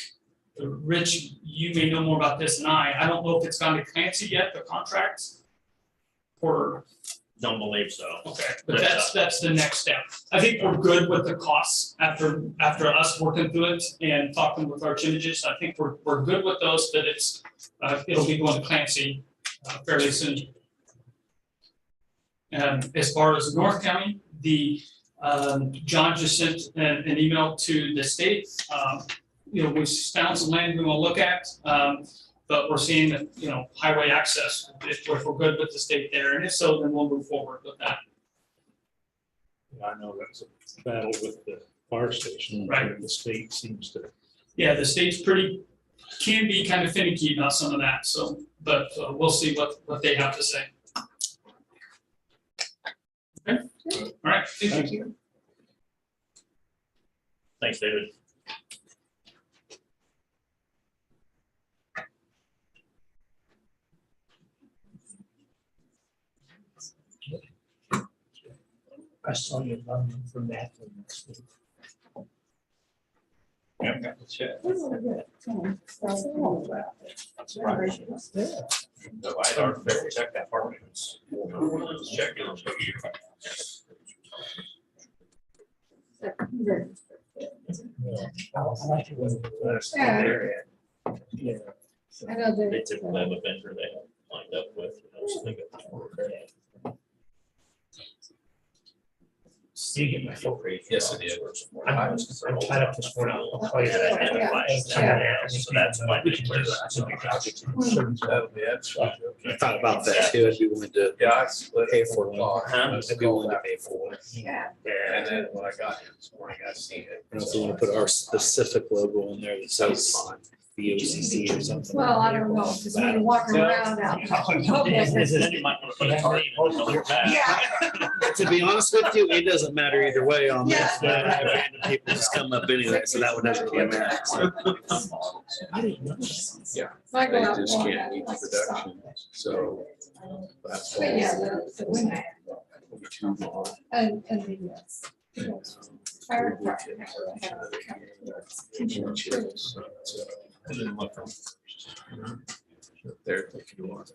Rich, you may know more about this than I don't know if it's gone to Clancy yet, the contracts, or. Don't believe so. Okay, but that's the next step. I think we're good with the costs after us working through it and talking with Archivages. I think we're good with those, but it'll be going to Clancy fairly soon. As far as North County, John just sent an email to the state. We found some land we want to look at, but we're seeing that, highway access, if we're good with the state there, and if so, then we'll move forward with that. I know that's a battle with the fire station. Right. The state seems to. Yeah, the state's can be kind of finicky about some of that, so, but we'll see what they have to say. Okay, all right, thank you. Thanks, David. I saw you running from that next week. Yeah, got the check. So I already checked that part. Check it. Yeah. I know They typically have a vendor they have lined up with. So they get the order. You get my phone. Yes, it is. I'm tied up this morning. I'll call you. And it identifies that, so that's why they clear that. I thought about that too. I'd be willing to Yeah, I split. pay for one. Huh? I'd be willing to pay for one. Yeah. And then when I got here this morning, I seen it. I also want to put our specific logo in there that says BOCC or something. Well, I don't know, because when you're walking around out in public, Then you might want to put a target on your back. To be honest with you, it doesn't matter either way on this. Yeah. Random people just come up anyway, so that would never be a matter. Yeah. I go They out just and can't meet the walk, that's production, so that's But why. yeah, the winter, Too long. and the, fire department. And then look. They're taking a lot.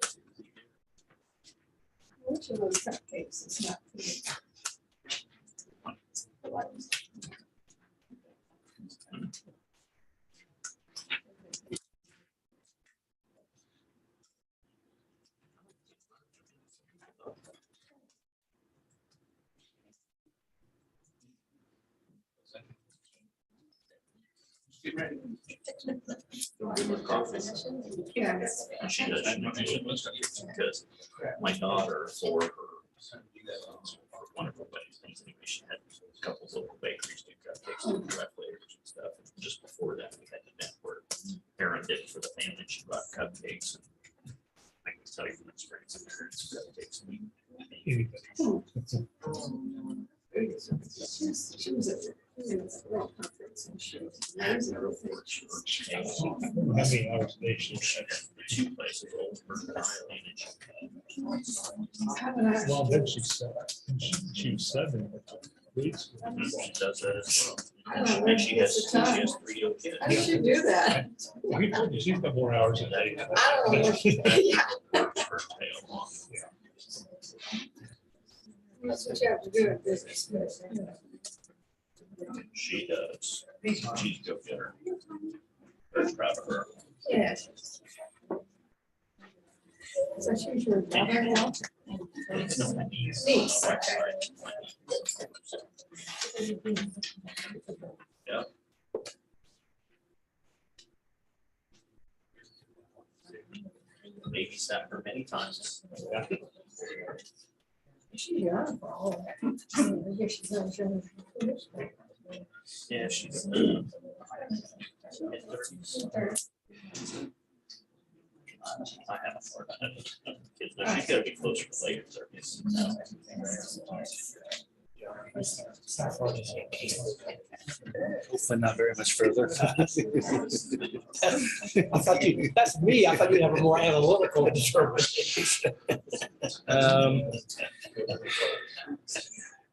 Which of those cupcakes is not? Yeah. She does, because my daughter for her, for one of her wedding things, anyway, she had a couple of local bakeries do cupcakes and flavors and stuff. And just before that, we had an event where Erin did it for the family. She brought cupcakes. And I can tell you from experience, Erin's cupcakes. She was at the World Conference and she was amazing. How many hours a day she has? The two places, Oldsburg and Eileen, and she Well, then she's she was 7 weeks. she does that as well. I don't know. And she has 3 young kids. How did she do that? He told you she's got more hours a day. I don't know. Yeah. Works her tail off. That's what you have to do in business. She does. She's a go getter. Very proud of her. Yes. So she's your daughter-in-law? Niece, okay. Yeah. Babysat her many times. She's young for all of that. I guess she's not young. Yeah, she's. I have a four kids, but she's gotta be closer to later thirties. Hopefully not very much further. I thought you, that's me, I thought you'd have a more analytical determination.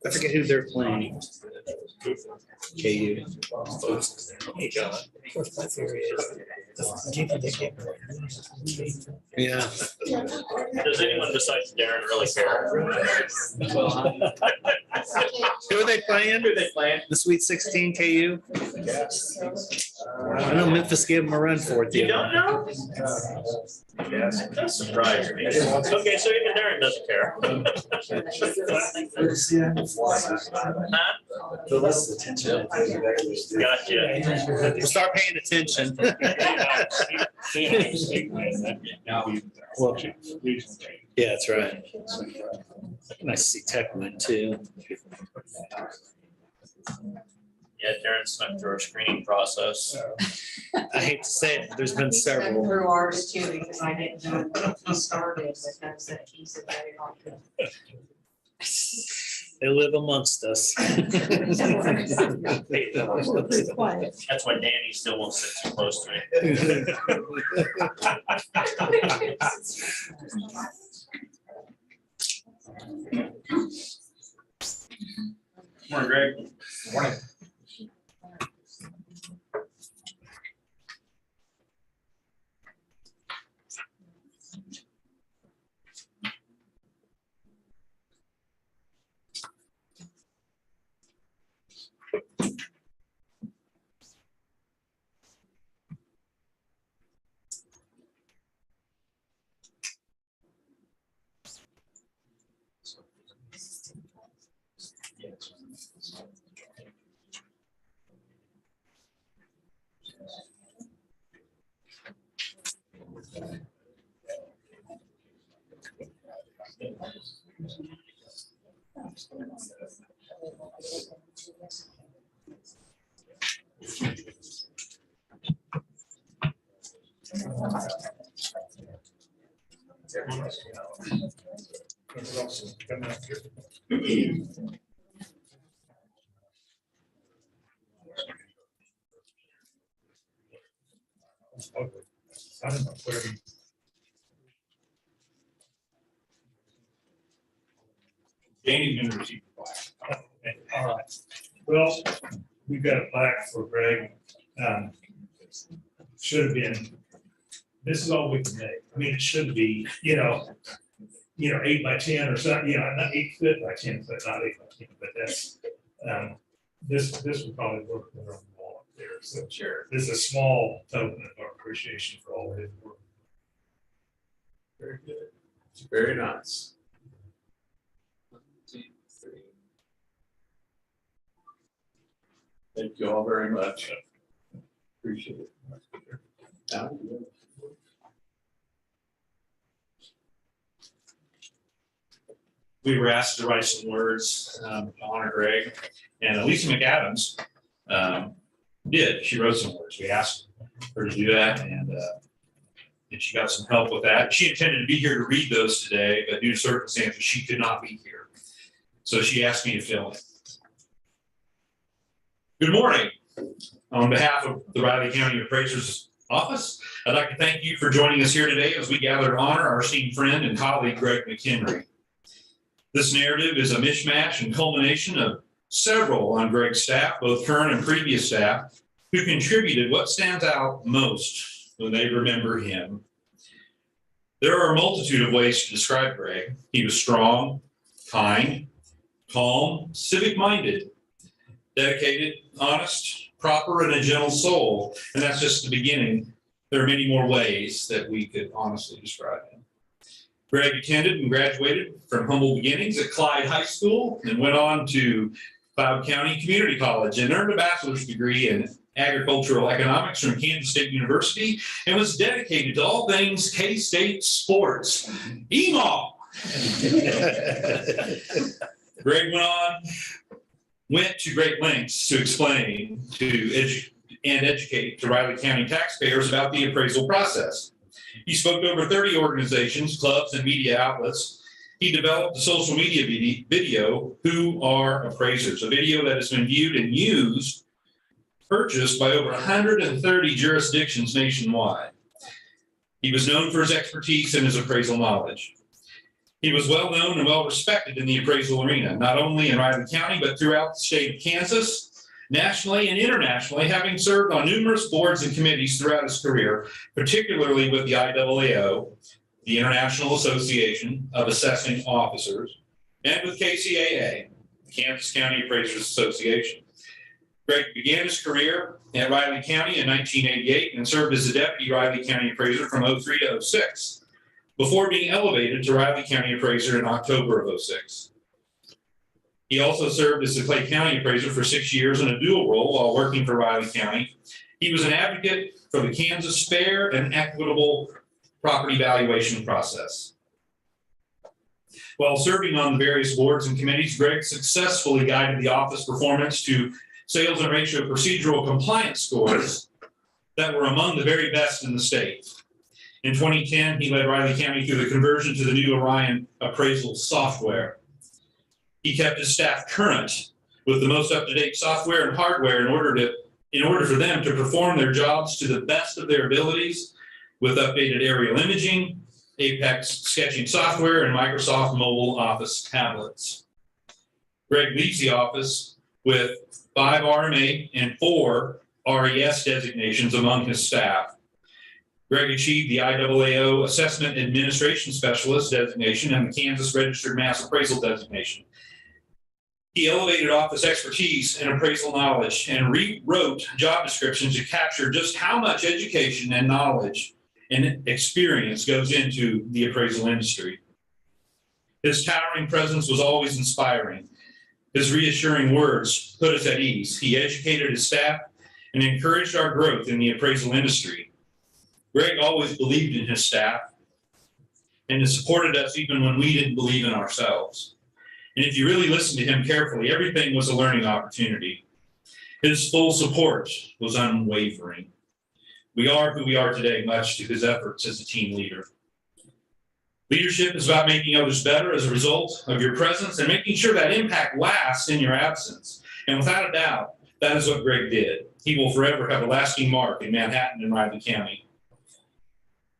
I forget who they're playing. KU. Hey, John, of course, my theory is, give you the game. Yeah. Does anyone besides Darren really care? Who are they playing? Who they playing? The Sweet 16 KU? I know Memphis gave them a run for it. You don't know? That does surprise me. Okay, so even Darren doesn't care. Huh? Gotcha. We'll start paying attention. Well, yeah, that's right. Nice to see Tech win too. Yeah, Darren snuck through our screening process. I hate to say it, there's been He sent several. through ours too, because I didn't know when he started, because that he's a very hard. They live amongst us. Quiet. That's why Danny still won't sit too close to me. Morning, Greg. Morning. I don't know, whatever. Danny didn't receive the plaque. Okay, all right. Well, we've got a plaque for Greg. Should have been, this is all we can make. I mean, it should be, 8 by 10 or something, not 8 foot by 10 foot, not 8 by 10, but that's, this would probably work better on the wall up there. So sure, this is a small token of our appreciation for all of his work. Very good. Very nice. 1, 2, 3. Thank you all very much. Appreciate it. Now, we were asked to write some words to honor Greg, and Lisa McAdams did. She wrote some words. We asked her to do that, and she got some help with that. She intended to be here to read those today, but due to circumstances, she could not be here. So she asked me to fill in. Good morning. On behalf of the Riley County Appraiser's Office, I'd like to thank you for joining us here today as we gather to honor our esteemed friend and colleague, Greg McHenry. This narrative is a mishmash and culmination of several on Greg's staff, both current and previous staff, who contributed what stands out most when they remember him. There are a multitude of ways to describe Greg. He was strong, kind, calm, civic-minded, dedicated, honest, proper, and a gentle soul. And that's just the beginning. There are many more ways that we could honestly describe him. Greg attended and graduated from humble beginnings at Clyde High School and went on to Cloud County Community College and earned a bachelor's degree in agricultural economics from Kansas State University and was dedicated to all things K-State sports. EMAW! Greg went to great lengths to explain and educate to Riley County taxpayers about the appraisal process. He spoke to over 30 organizations, clubs, and media outlets. He developed a social media video, Who Are Appraisers? A video that has been viewed and purchased by over 130 jurisdictions nationwide. He was known for his expertise and his appraisal knowledge. He was well known and well respected in the appraisal arena, not only in Riley County, but throughout the state of Kansas, nationally and internationally, having served on numerous boards and committees throughout his career, particularly with the IAAO, the International Association of Assessing Officers, and with KCAA, Kansas County Appraisers Association. Greg began his career at Riley County in 1988 and served as a deputy Riley County Appraiser from 03 to 06, before being elevated to Riley County Appraiser in October of 06. He also served as the Clay County Appraiser for 6 years in a dual role while working for Riley County. He was an advocate for the Kansas fair and equitable property valuation process. While serving on the various boards and committees, Greg successfully guided the office performance to sales and ratio procedural compliance scores that were among the very best in the state. In 2010, he led Riley County through the conversion to the new Orion appraisal software. He kept his staff current with the most up-to-date software and hardware in order for them to perform their jobs to the best of their abilities with updated aerial imaging, Apex sketching software, and Microsoft mobile office tablets. Greg leaves the office with 5 RMA and 4 RES designations among his staff. Greg achieved the IAAO Assessment Administration Specialist designation and the Kansas Registered Mass Appraisal designation. He elevated office expertise and appraisal knowledge and rewrote job descriptions to capture just how much education and knowledge and experience goes into the appraisal industry. His towering presence was always inspiring. His reassuring words put us at ease. He educated his staff and encouraged our growth in the appraisal industry. Greg always believed in his staff and has supported us even when we didn't believe in ourselves. And if you really listen to him carefully, everything was a learning opportunity. His full support was unwavering. We are who we are today, much to his efforts as a team leader. Leadership is about making others better as a result of your presence and making sure that impact lasts in your absence. And without a doubt, that is what Greg did. He will forever have a lasting mark in Manhattan and Riley County.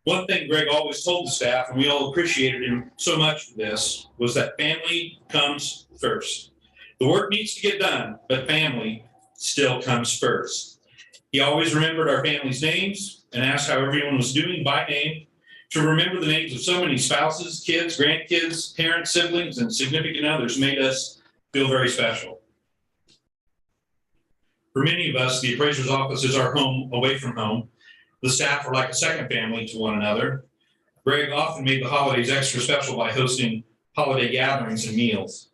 One thing Greg always told the staff, and we all appreciated him so much for this, was that family comes first. The work needs to get done, but family still comes first. He always remembered our family's names and asked how everyone was doing by name. To remember the names of so many spouses, kids, grandkids, parents, siblings, and significant others made us feel very special. For many of us, the appraiser's office is our home away from home. The staff are like a second family to one another. Greg often made the holidays extra special by hosting holiday gatherings and meals.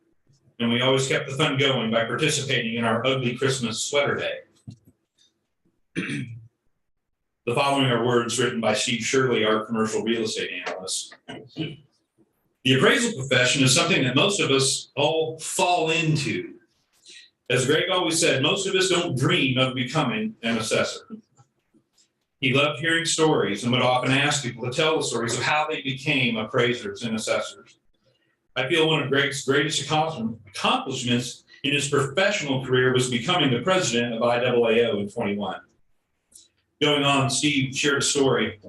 And we always kept the fun going by participating in our ugly Christmas sweater day. The following are words written by Steve Shirley, our commercial real estate analyst. The appraisal profession is something that most of us all fall into. As Greg always said, most of us don't dream of becoming an assessor. He loved hearing stories and would often ask people to tell the stories of how they became appraisers and assessors. I feel one of Greg's greatest accomplishments in his professional career was becoming the president of IAAO in 21. Going on, Steve shared a story.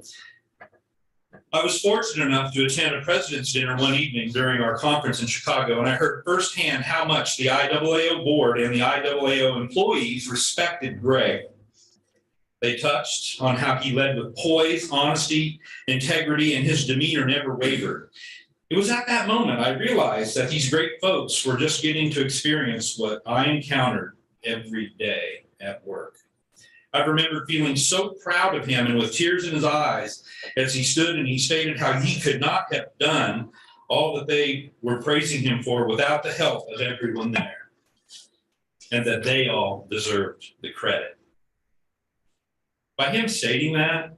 I was fortunate enough to attend a president's dinner one evening during our conference in Chicago, and I heard firsthand how much the IAAO board and the IAAO employees respected Greg. They touched on how he led with poise, honesty, integrity, and his demeanor never wavered. It was at that moment I realized that these great folks were just getting to experience what I encountered every day at work. I remember feeling so proud of him and with tears in his eyes as he stood and he stated how he could not have done all that they were praising him for without the help of everyone there, and that they all deserved the credit. By him stating that,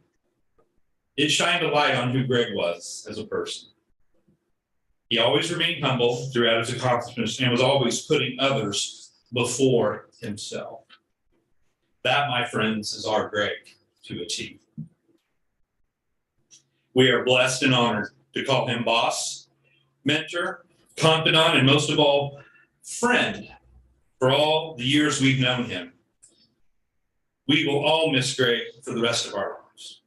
it shined a light on who Greg was as a person. He always remained humble throughout his accomplishments and was always putting others before himself. That, my friends, is our Greg to a T. We are blessed and honored to call him boss, mentor, confidant, and most of all, friend for all the years we've known him. We will all miss Greg for the rest of our lives.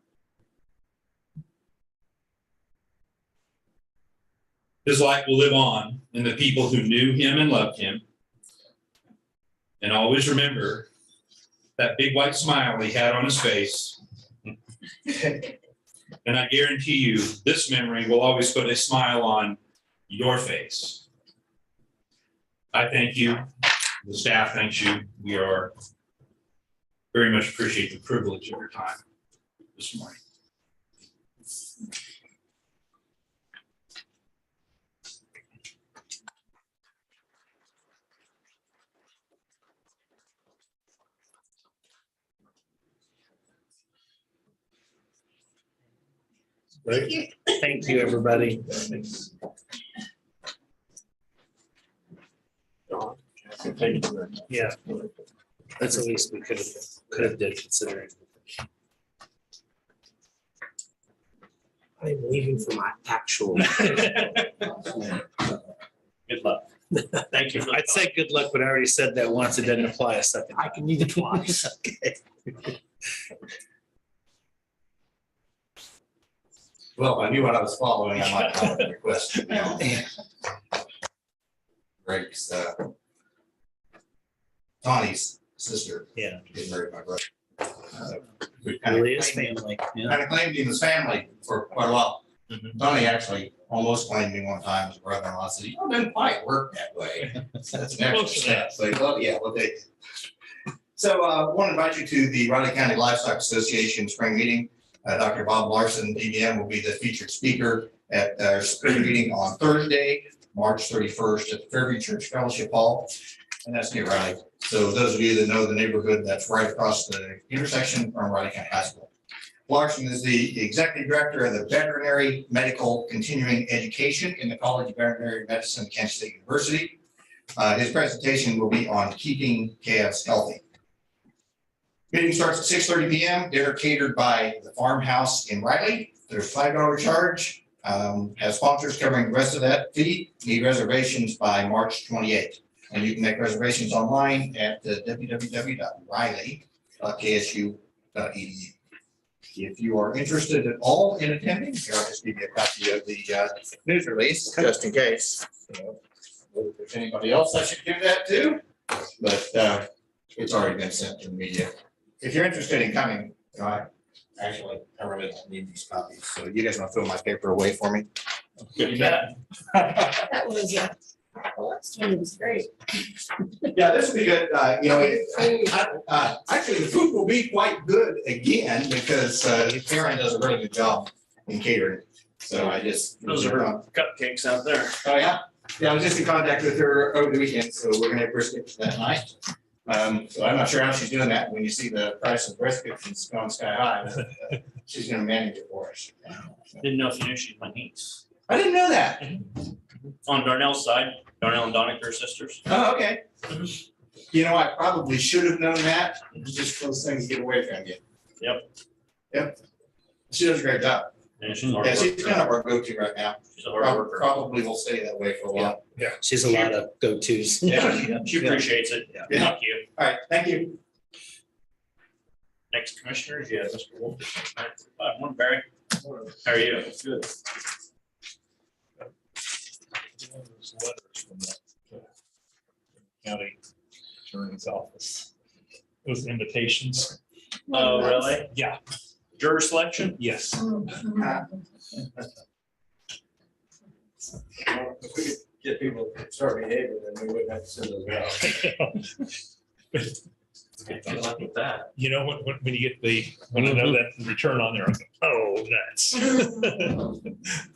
His life will live on in the people who knew him and loved him. And always remember that big white smile he had on his face. And I guarantee you, this memory will always put a smile on your face. I thank you. The staff thanks you. We are very much appreciate the privilege of your time this morning. Thank you, everybody. Yeah, that's the least we could have did considering. I'm leaving for my actual. Good luck. Thank you. I'd say good luck, but I already said that once. It didn't apply a second. I can need it twice. Okay. Well, if I knew what I was following, I might have a request. Greg's, Tawny's sister. Yeah. Getting married to my brother. We Really is family. Yeah. kind of claimed him as family for quite a while. Tawny actually almost claimed me one time as a brother-in-law. I said, "You know, it doesn't quite work that way." That's an extra step. So, well, yeah, we'll take it. So I want to invite you to the Riley County Livestock Association spring meeting. Dr. Bob Larson, DVM, will be the featured speaker at our spring meeting on Thursday, March 31st at the Fairview Church Fellowship Hall. and that's near Riley. So those of you that know the neighborhood, that's right across the intersection from Riley County High School. Larson is the executive director of the Veterinary Medical Continuing Education in the College of Veterinary Medicine, Kansas State University. His presentation will be on keeping calves healthy. Meeting starts at 6:30 p.m. Dinner catered by the Farmhouse in Riley. There's $5 charge. Has sponsors covering the rest of that fee. Need reservations by March 28th. And you can make reservations online at www.riley.ksu.edu. If you are interested at all in attending, here, I'll just give you a copy of the news release, just in case. If there's anybody else I should give that to, but it's already been sent to the media. If you're interested in coming, I really don't need these copies, so you guys want to throw my paper away for me? Good, yeah. That was, last one was great. Yeah, this will be good. Actually, the food will be quite good again because Karen does a really good job in catering. So I just. Those are cupcakes out there. Oh, yeah. Yeah, I was just in contact with her over the weekend, so we're gonna have brisket that night. So I'm not sure how she's doing that. When you see the price of brisket, it's gone sky high. But, she's gonna manage it for us. Didn't know if you knew she's my niece. I didn't know that. On Darnell's side, Darnell and Donna are sisters. Oh, okay. You know, I probably should have known that. It's just those things get away from you. Yep. She does a great job. And she's a hard Yeah, she's worker. kind of our go-to right now. She's a hard worker. Probably will stay that way for a while. She's a lot of go-tos. Yeah. She appreciates it. Yeah. Thank you. All right, thank you. Next commissioner, yeah, Mr. Wolf. Morning, Barry. How are you? Good. Those letters from the county attorney's office. Those invitations. Oh, really? Yeah. Juror selection? Yes. If we could get people to start behaving, then we wouldn't have to send those out. Good luck with that. You know, when you get when I know that return on there, I go, oh, nuts.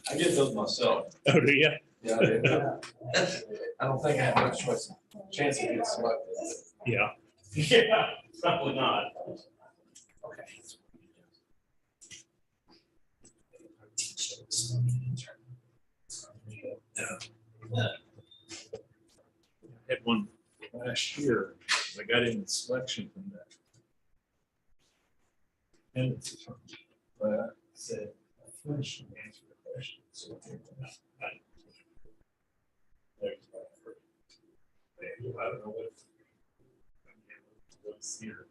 I get those myself. Oh, do you? Yeah, I do. I don't think I have much chance of getting selected. Yeah. Yeah, probably not. Had one last year. I got in the selection from that. And but I said, I finished and answered the question. So I don't know what's here.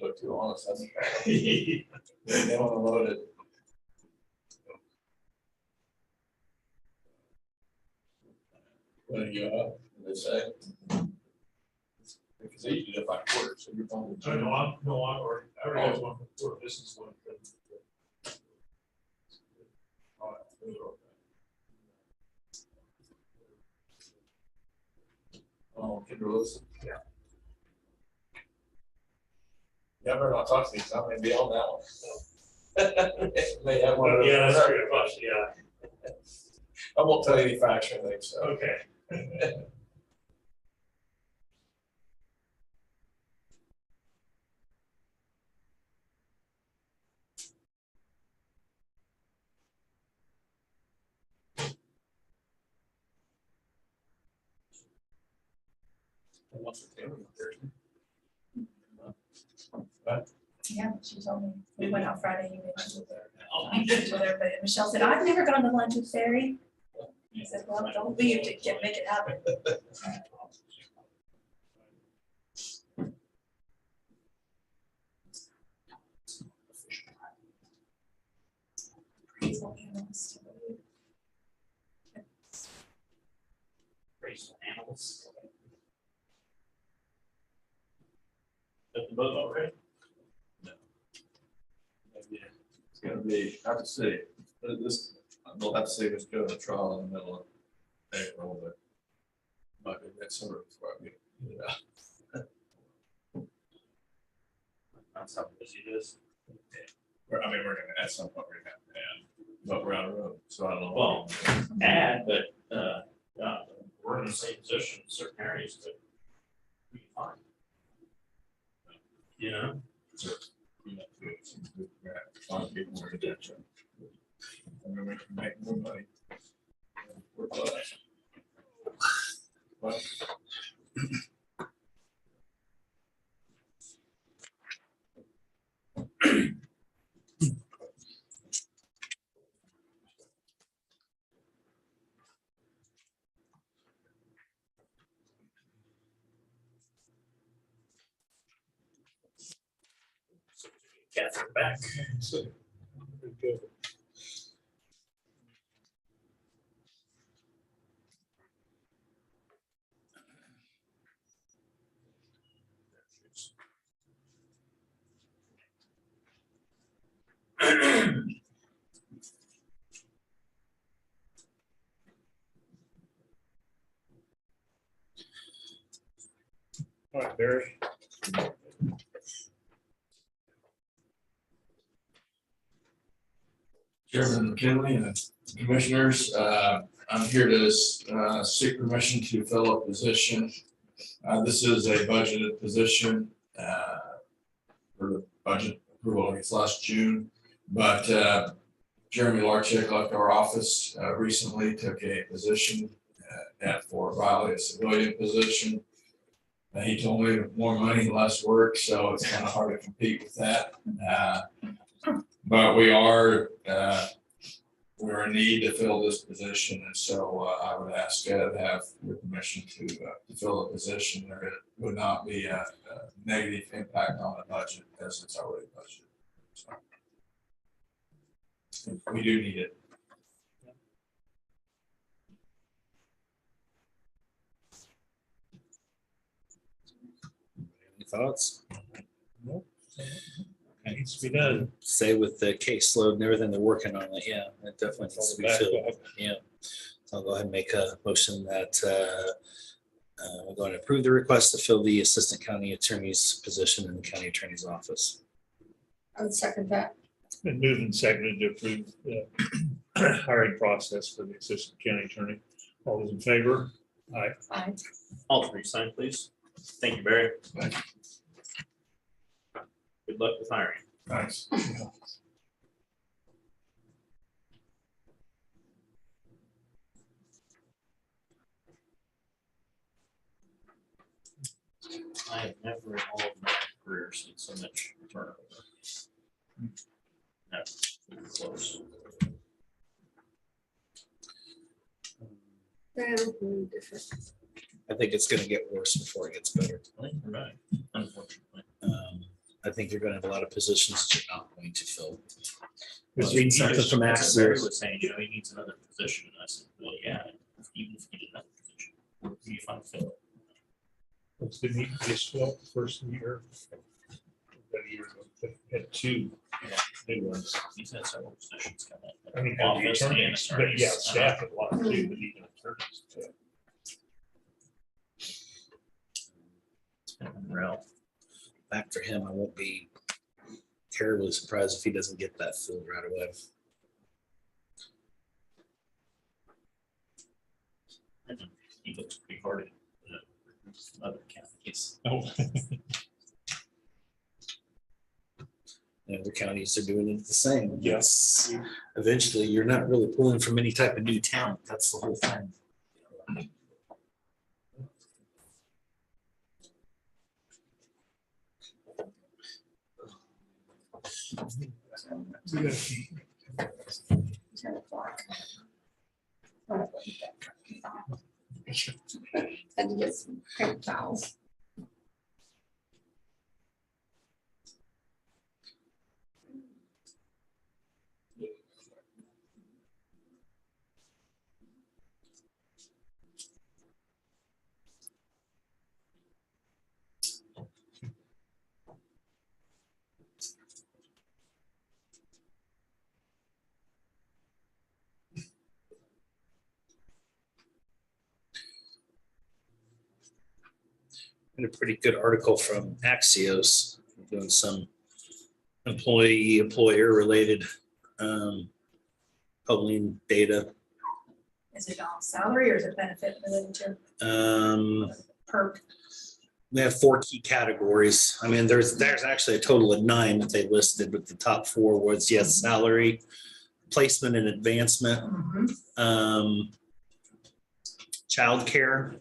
But too honest, I think they want to load it. When you they say. Because they usually do it by quarter, so you're fine. I already have one before. This is one. Oh, Kendra Lewis. Yeah. Yeah, I better not talk to these, I may be on that one. May have one of those. Yeah, that's true. Yeah. I won't tell you any facts or anything, so. Okay. What's the name of it? Yeah, she told me, we went out Friday, you mentioned with her, but Michelle said, I've never gone to lunch with Ferry. I said, well, don't leave to make it happen. Appraisal animals. Got the boat already? It's gonna be, I have to say, this, they'll have to say this go to trial in the middle of April, but might be next summer before I get it out. That's how busy it is. I mean, we're gonna, at some point, we're gonna have to add, but we're on the road, so I don't know. Well, add, but, we're in the same position in certain areas, but we fine. You know? We have to do some good, a lot of people are attention. I mean, we can make more money. We're blessed. But Catherine back. All right, Barry. Chairman McKinley and commissioners, I'm here to seek permission to fill a position. This is a budgeted position for the budget approval, I guess, last June. But Jeremy Larchick left our office recently, took a position at Fort Riley, a civilian position. He told me more money, less work, so it's kind of hard to compete with that. But we're in need to fill this position, and so I would ask to have your permission to fill the position. There would not be a negative impact on the budget as it's already budgeted. So we do need it. Any thoughts? It needs to be done. Say with the caseload and everything they're working on it, yeah, it definitely needs to be filled. Yeah. So I'll go ahead and make a motion that we're going to approve the request to fill the assistant county attorney's position in the county attorney's office. I would second that. It's been moved and seconded to approve the hiring process for the assistant county attorney. All those in favor? Aye. Aye. All three sign, please. Thank you, Barry. Thank you. Good luck with hiring. Thanks. I have never in all of my career seen so much turnover. That's close. Different. I think it's gonna get worse before it gets better. Right, unfortunately. I think you're gonna have a lot of positions that you're not going to fill. Because Read something from Barry Axios. was saying, you know, he needs another position, and I said, well, yeah, even if you get another position, where do you find fill it? What's the need just fill first year? That year ago, had two new ones. He's had several positions come in. I mean, Office and attorneys, but attorneys. yeah, staff a lot too, but even attorneys. It's been unreal. Back for him, I won't be terribly surprised if he doesn't get that filled right away. And he looks pretty hard at other counties. Oh. And other counties are doing it the same. Yes. Eventually, you're not really pulling from any type of new talent. That's the whole thing. $10 o'clock. Had to get some paper towels. And a pretty good article from Axios doing some employer related polling data. Is it all salary or is it benefit related to perk? We have 4 key categories. I mean, there's actually a total of 9 that they listed, but the top 4 was yes, salary, placement and advancement, childcare,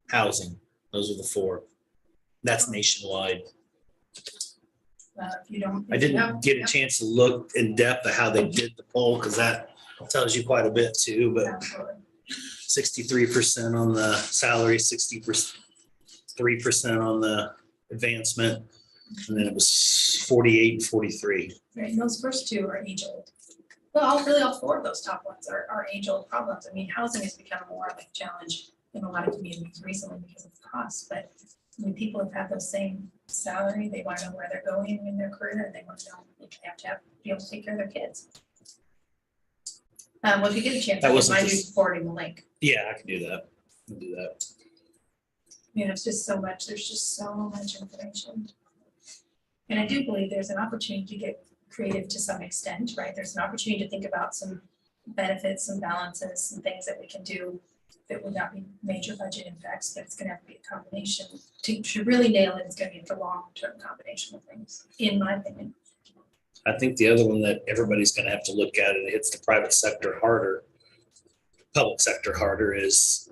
housing. Those are the 4. That's nationwide. If you don't. I didn't get a chance to look in depth at how they did the poll because that tells you quite a bit too, but Absolutely. 63% on the salary, 3% on the advancement, and then it was 48 and 43. Right, and those first 2 are age old. Well, really all 4 of those top ones are age old problems. I mean, housing has become more of a challenge in a lot of communities recently because of costs, but when people have had those same salary, they want to know where they're going in their career, and they want to know if they have to be able to take care of their kids. Well, if you get a chance, I That wouldn't wasn't mind you just- forwarding the link. Yeah, I can do that. I can do that. You know, it's just so much, there's just so much information. And I do believe there's an opportunity to get creative to some extent, right? There's an opportunity to think about some benefits, some balances, some things that we can do that would not be major budget impacts, but it's gonna have to be a combination. To really nail it, it's gonna be a long-term combination of things, in my opinion. I think the other one that everybody's gonna have to look at, and it hits the private sector harder, public sector harder, is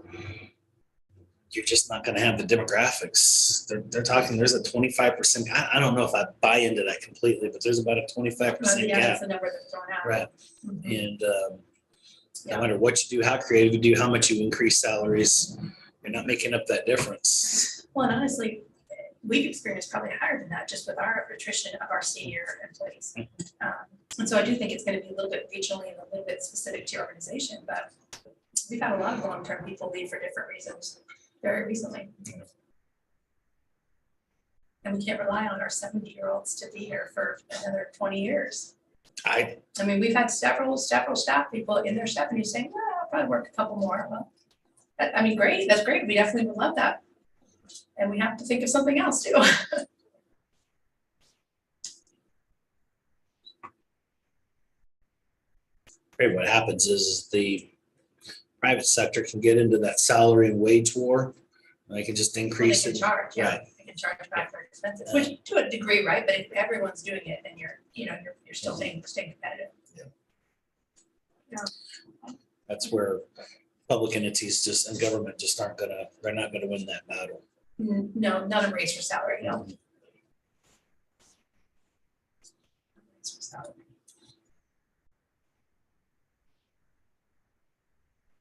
you're just not gonna have the demographics. They're talking, there's a 25%, I don't know if I buy into that completely, but there's about a 25% Yeah, that's gap. the number that's thrown out. Right. Mhm. And Yeah. no matter what you do, how creative you do, how much you increase salaries, you're not making up that difference. Well, and honestly, we've experienced probably higher than that just with our attrition of our senior employees. And so I do think it's gonna be a little bit regionally and a little bit specific to your organization, but we've had a lot of long-term people leave for different reasons very recently. And we can't rely on our 70-year-olds to be here for another 20 years. I mean, we've had several staff people in their 70s saying, well, I'll probably work a couple more. Well, I mean, great, that's great. We definitely would love that. And we have to think of something else too. Right, what happens is the private sector can get into that salary and wage war. They can just increase They it. can charge, yeah, Right. they can charge back for expenses, which to a degree, right? But if everyone's doing it, then you're still staying competitive. That's where public entities just and government just they're not gonna win that battle. No, not a race for salary, no. Race for salary.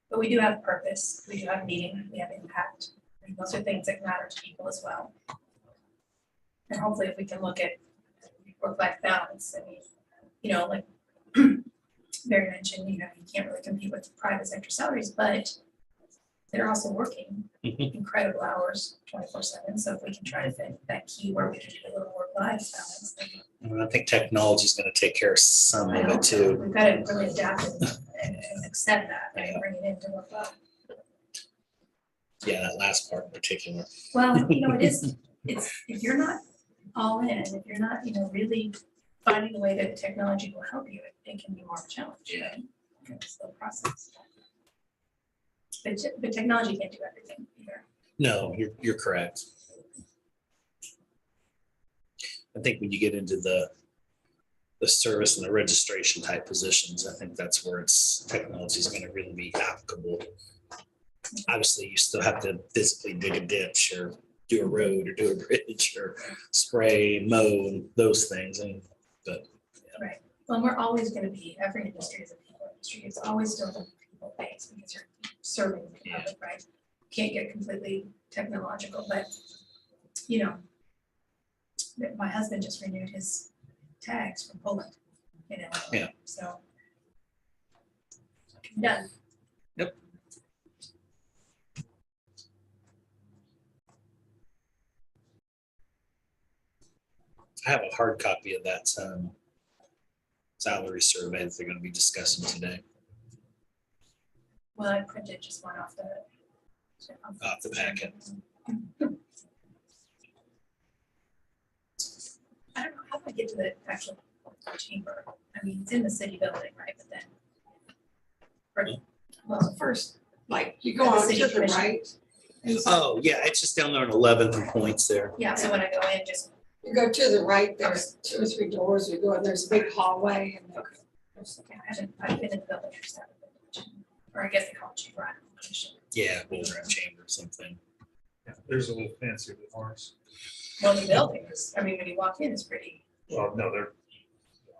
But we do have purpose, we do have meaning, we have impact, and those are things that matter to people as well. And hopefully if we can look at work-life balance, I mean, like Mary mentioned, you can't really compete with private sector salaries, but they're also working incredible hours 24/7. So if we can try to fit that key where we can do a little work-life balance. And I think technology is gonna take care of some I of hope it so. too. We've got to really adapt and accept that and bring it into work well. Yeah, that last part in particular. Well, it's if you're not all in, if you're not, really finding a way that the technology will help you, it can be more of a challenge. Yeah. Right? It's the process. But technology can't do everything either. No, you're correct. I think when you get into the service and the registration type positions, I think that's where technology is going to really be applicable. Obviously, you still have to physically dig a ditch or do a road or do a bridge or spray, mow, and those things. Right. Well, we're always going to be, every industry is a people industry. It's always still a people based because you're serving the public, right? Can't get completely technological, but my husband just renewed his tags from Poland, Yeah. So done. Yep. I have a hard copy of that salary survey that they're going to be discussing today. Well, I printed just one off the packet. I don't know, how do to get to the actual chamber? I mean, it's in the city building, right, but then. Well, first, like, you go on to the right. and so Oh, yeah, it's just down there on 11th and Points there. Yeah, so when I go in, just, You go to the right, there's 2 or 3 doors, you go, and there's a big hallway, and I've been in the building, I just haven't been. Or I guess they call it chamber. I don't know. Yeah, Boulder Chamber or something. Yeah, there's a little fancier than ours. Well, the building is, I mean, when you walk in, it's pretty Well, no, they're,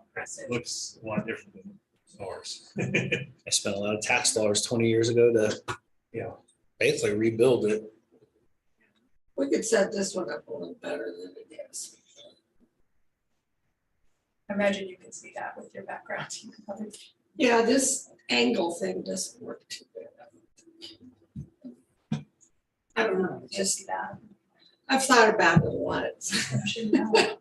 impressive. looks a lot different than ours. I spent a lot of tax dollars 20 years ago to basically rebuild it. we could set this one up a little better than it is. I imagine you can see that with your background. Yeah, this angle thing doesn't work too good. I don't know, Just just, see that. I've thought about it a lot. I'm sure you know. Of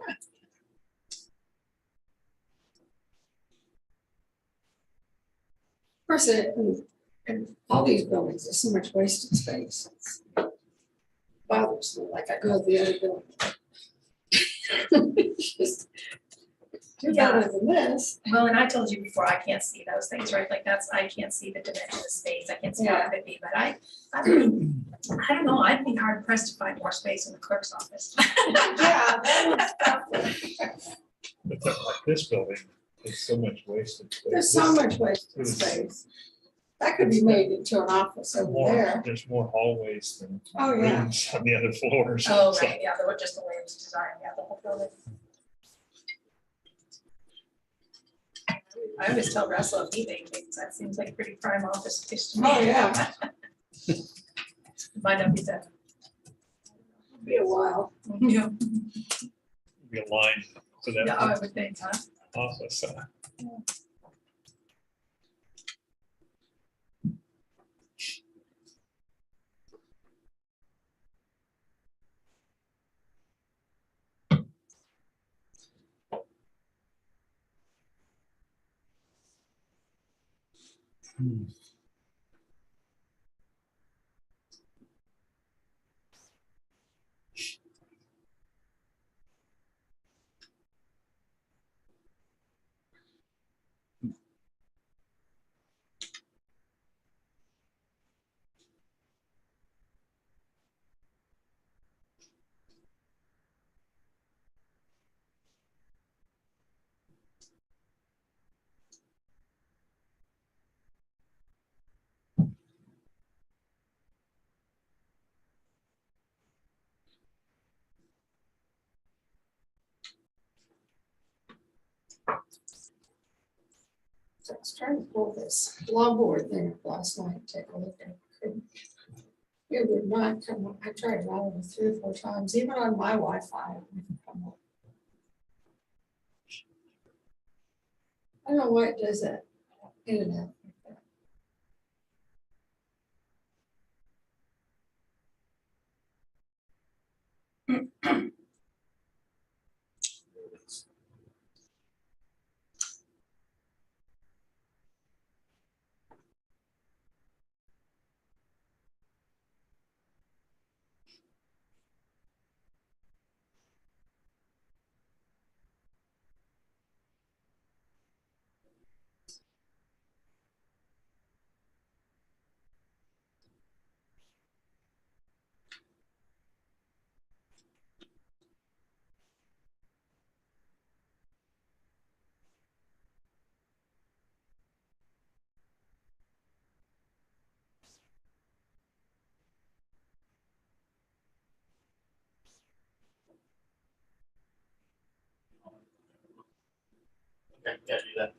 course, in all these buildings, there's so much wasted space. It bothers me, like I go to the other building. It's just too better than this. Well, and I told you before, I can't see those things, right? Like I can't see the dimension of space. I can't see how it could be, but I don't know. I'd be hard pressed to find more space in the clerk's office. Yeah, that But like this building, there's so much wasted space. there's so much wasted space. That could be made into an office over there. There's more hallways than Oh, yeah. rooms on the other floors. Oh, So, right, yeah, they were just the way it was designed, yeah, the whole building. I always tell Russell if he vacates, that seems like a pretty prime office space to me. Oh, yeah. Might not be that. Be a while. Yeah, Be a line for that yeah, I would think, huh? office. So I was trying to pull this law board thing up last night, take a look at it. It would not come up. I tried routing it 3 or 4 times, even on my Wi-Fi. It wouldn't come up. I don't know why it does that. Internet. Okay, gotta do that.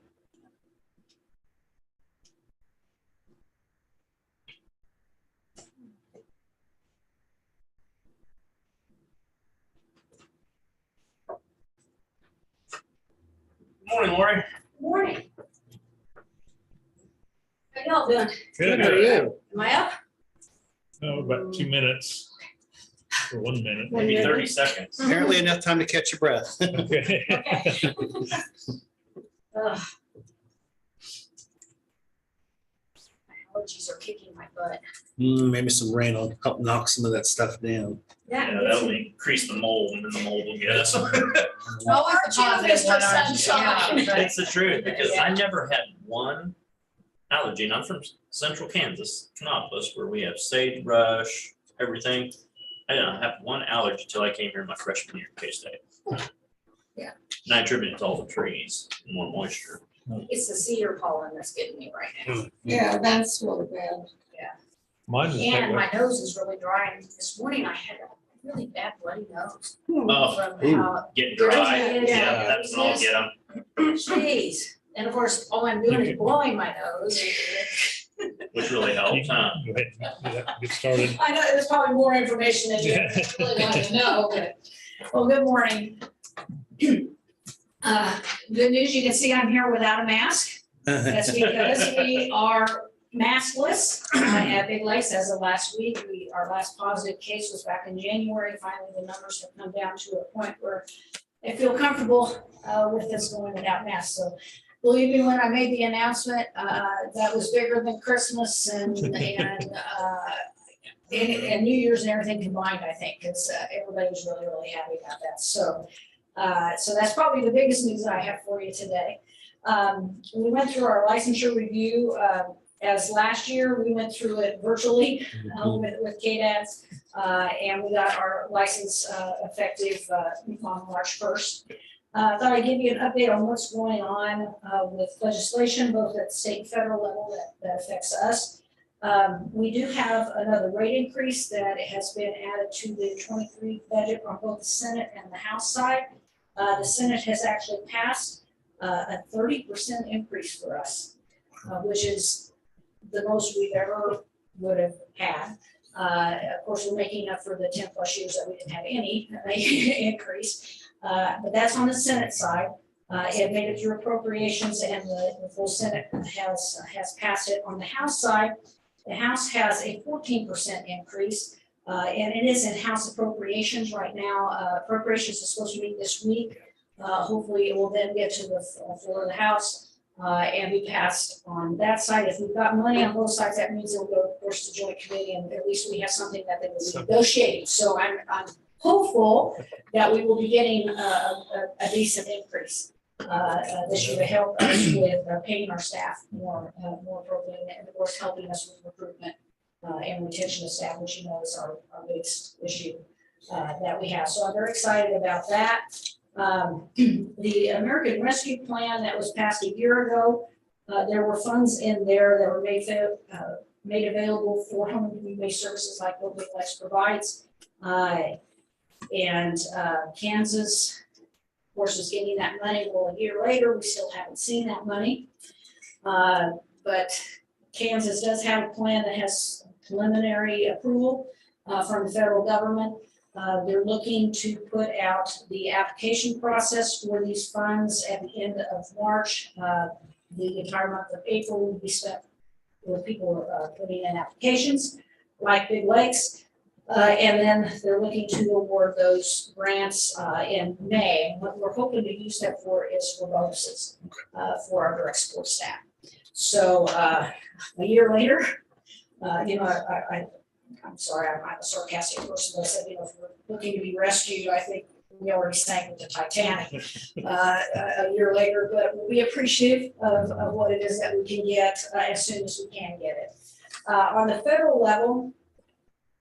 Morning, Lori. Morning. How y'all doing? Good. How are you? Am I up? Oh, about 2 minutes. Or 1 minute. Maybe 30 seconds. Apparently enough time to catch your breath. Okay. Okay. Ugh. My allergies are kicking my butt. Maybe some rain will help knock some of that stuff down. Yeah, that'll increase the mold and then the mold will get us. Oh, aren't you, Mr. Sunshine? It's the truth, because I never had one allergy, and I'm from central Kansas, Kannapolis, where we have sagebrush, everything. I didn't have one allergy till I came here my freshman year at K-State. Yeah. And I attribute it to all the trees, and more moisture. It's the cedar pollen that's getting me right now. Yeah, that's really bad. Mine was that And way. my nose is really dry. And this morning I had a really bad bloody nose. Oh, From how getting dry, dirty it is. yeah, that's when I'll get them, Jeez. And of course, all I'm doing is blowing my nose. which really helps, huh? Go ahead, get started. I know, there's probably more information than you really want to know, but, well, good morning. Good news, you can see I'm here without a mask. That's because we are maskless at Big Lakes as of last week. Our last positive case was back in January. Finally, the numbers have come down to a point where they feel comfortable with us going without masks. So believe me, when I made the announcement, that was bigger than Christmas and New Year's and everything combined, I think, because everybody was really, really happy about that. So that's probably the biggest news that I have for you today. We went through our licensure review. As last year, we went through it virtually with KDADS, and we got our license effective on March 1st. Thought I'd give you an update on what's going on with legislation, both at the state and federal level that affects us. We do have another rate increase that has been added to the 23 budget on both the Senate and the House side. The Senate has actually passed a 30% increase for us, which is the most we've ever would have had. Of course, we're making up for the 10 plus years that we didn't have any increase. But that's on the Senate side. It made it through appropriations and the full Senate has passed it. On the House side, the House has a 14% increase. And it is in House appropriations right now. Appropriations is supposed to meet this week. Hopefully it will then get to the floor of the House and be passed on that side. If we've got money on both sides, that means it'll go, of course, to joint committee, and at least we have something that they will be negotiating. So I'm hopeful that we will be getting a decent increase this year to help us with paying our staff more appropriately, and of course, helping us with recruitment and retention of staff, which you know is our biggest issue that we have. So I'm very excited about that. The American Rescue Plan that was passed a year ago, there were funds in there that were made available for home and community services like what Big Lakes provides. And Kansas, of course, is getting that money. Well, a year later, we still haven't seen that money. But Kansas does have a plan that has preliminary approval from the federal government. They're looking to put out the application process for these funds at the end of March. The entire month of April will be spent with people putting in applications like Big Lakes. And then they're looking to award those grants in May. And what we're hoping to use that for is for bonuses for our direct support staff. So a year later, I'm sorry, I'm a sarcastic person, but I said, if we're looking to be rescued, I think we already sank with the Titanic a year later, but we'll be appreciative of what it is that we can get as soon as we can get it. On the federal level,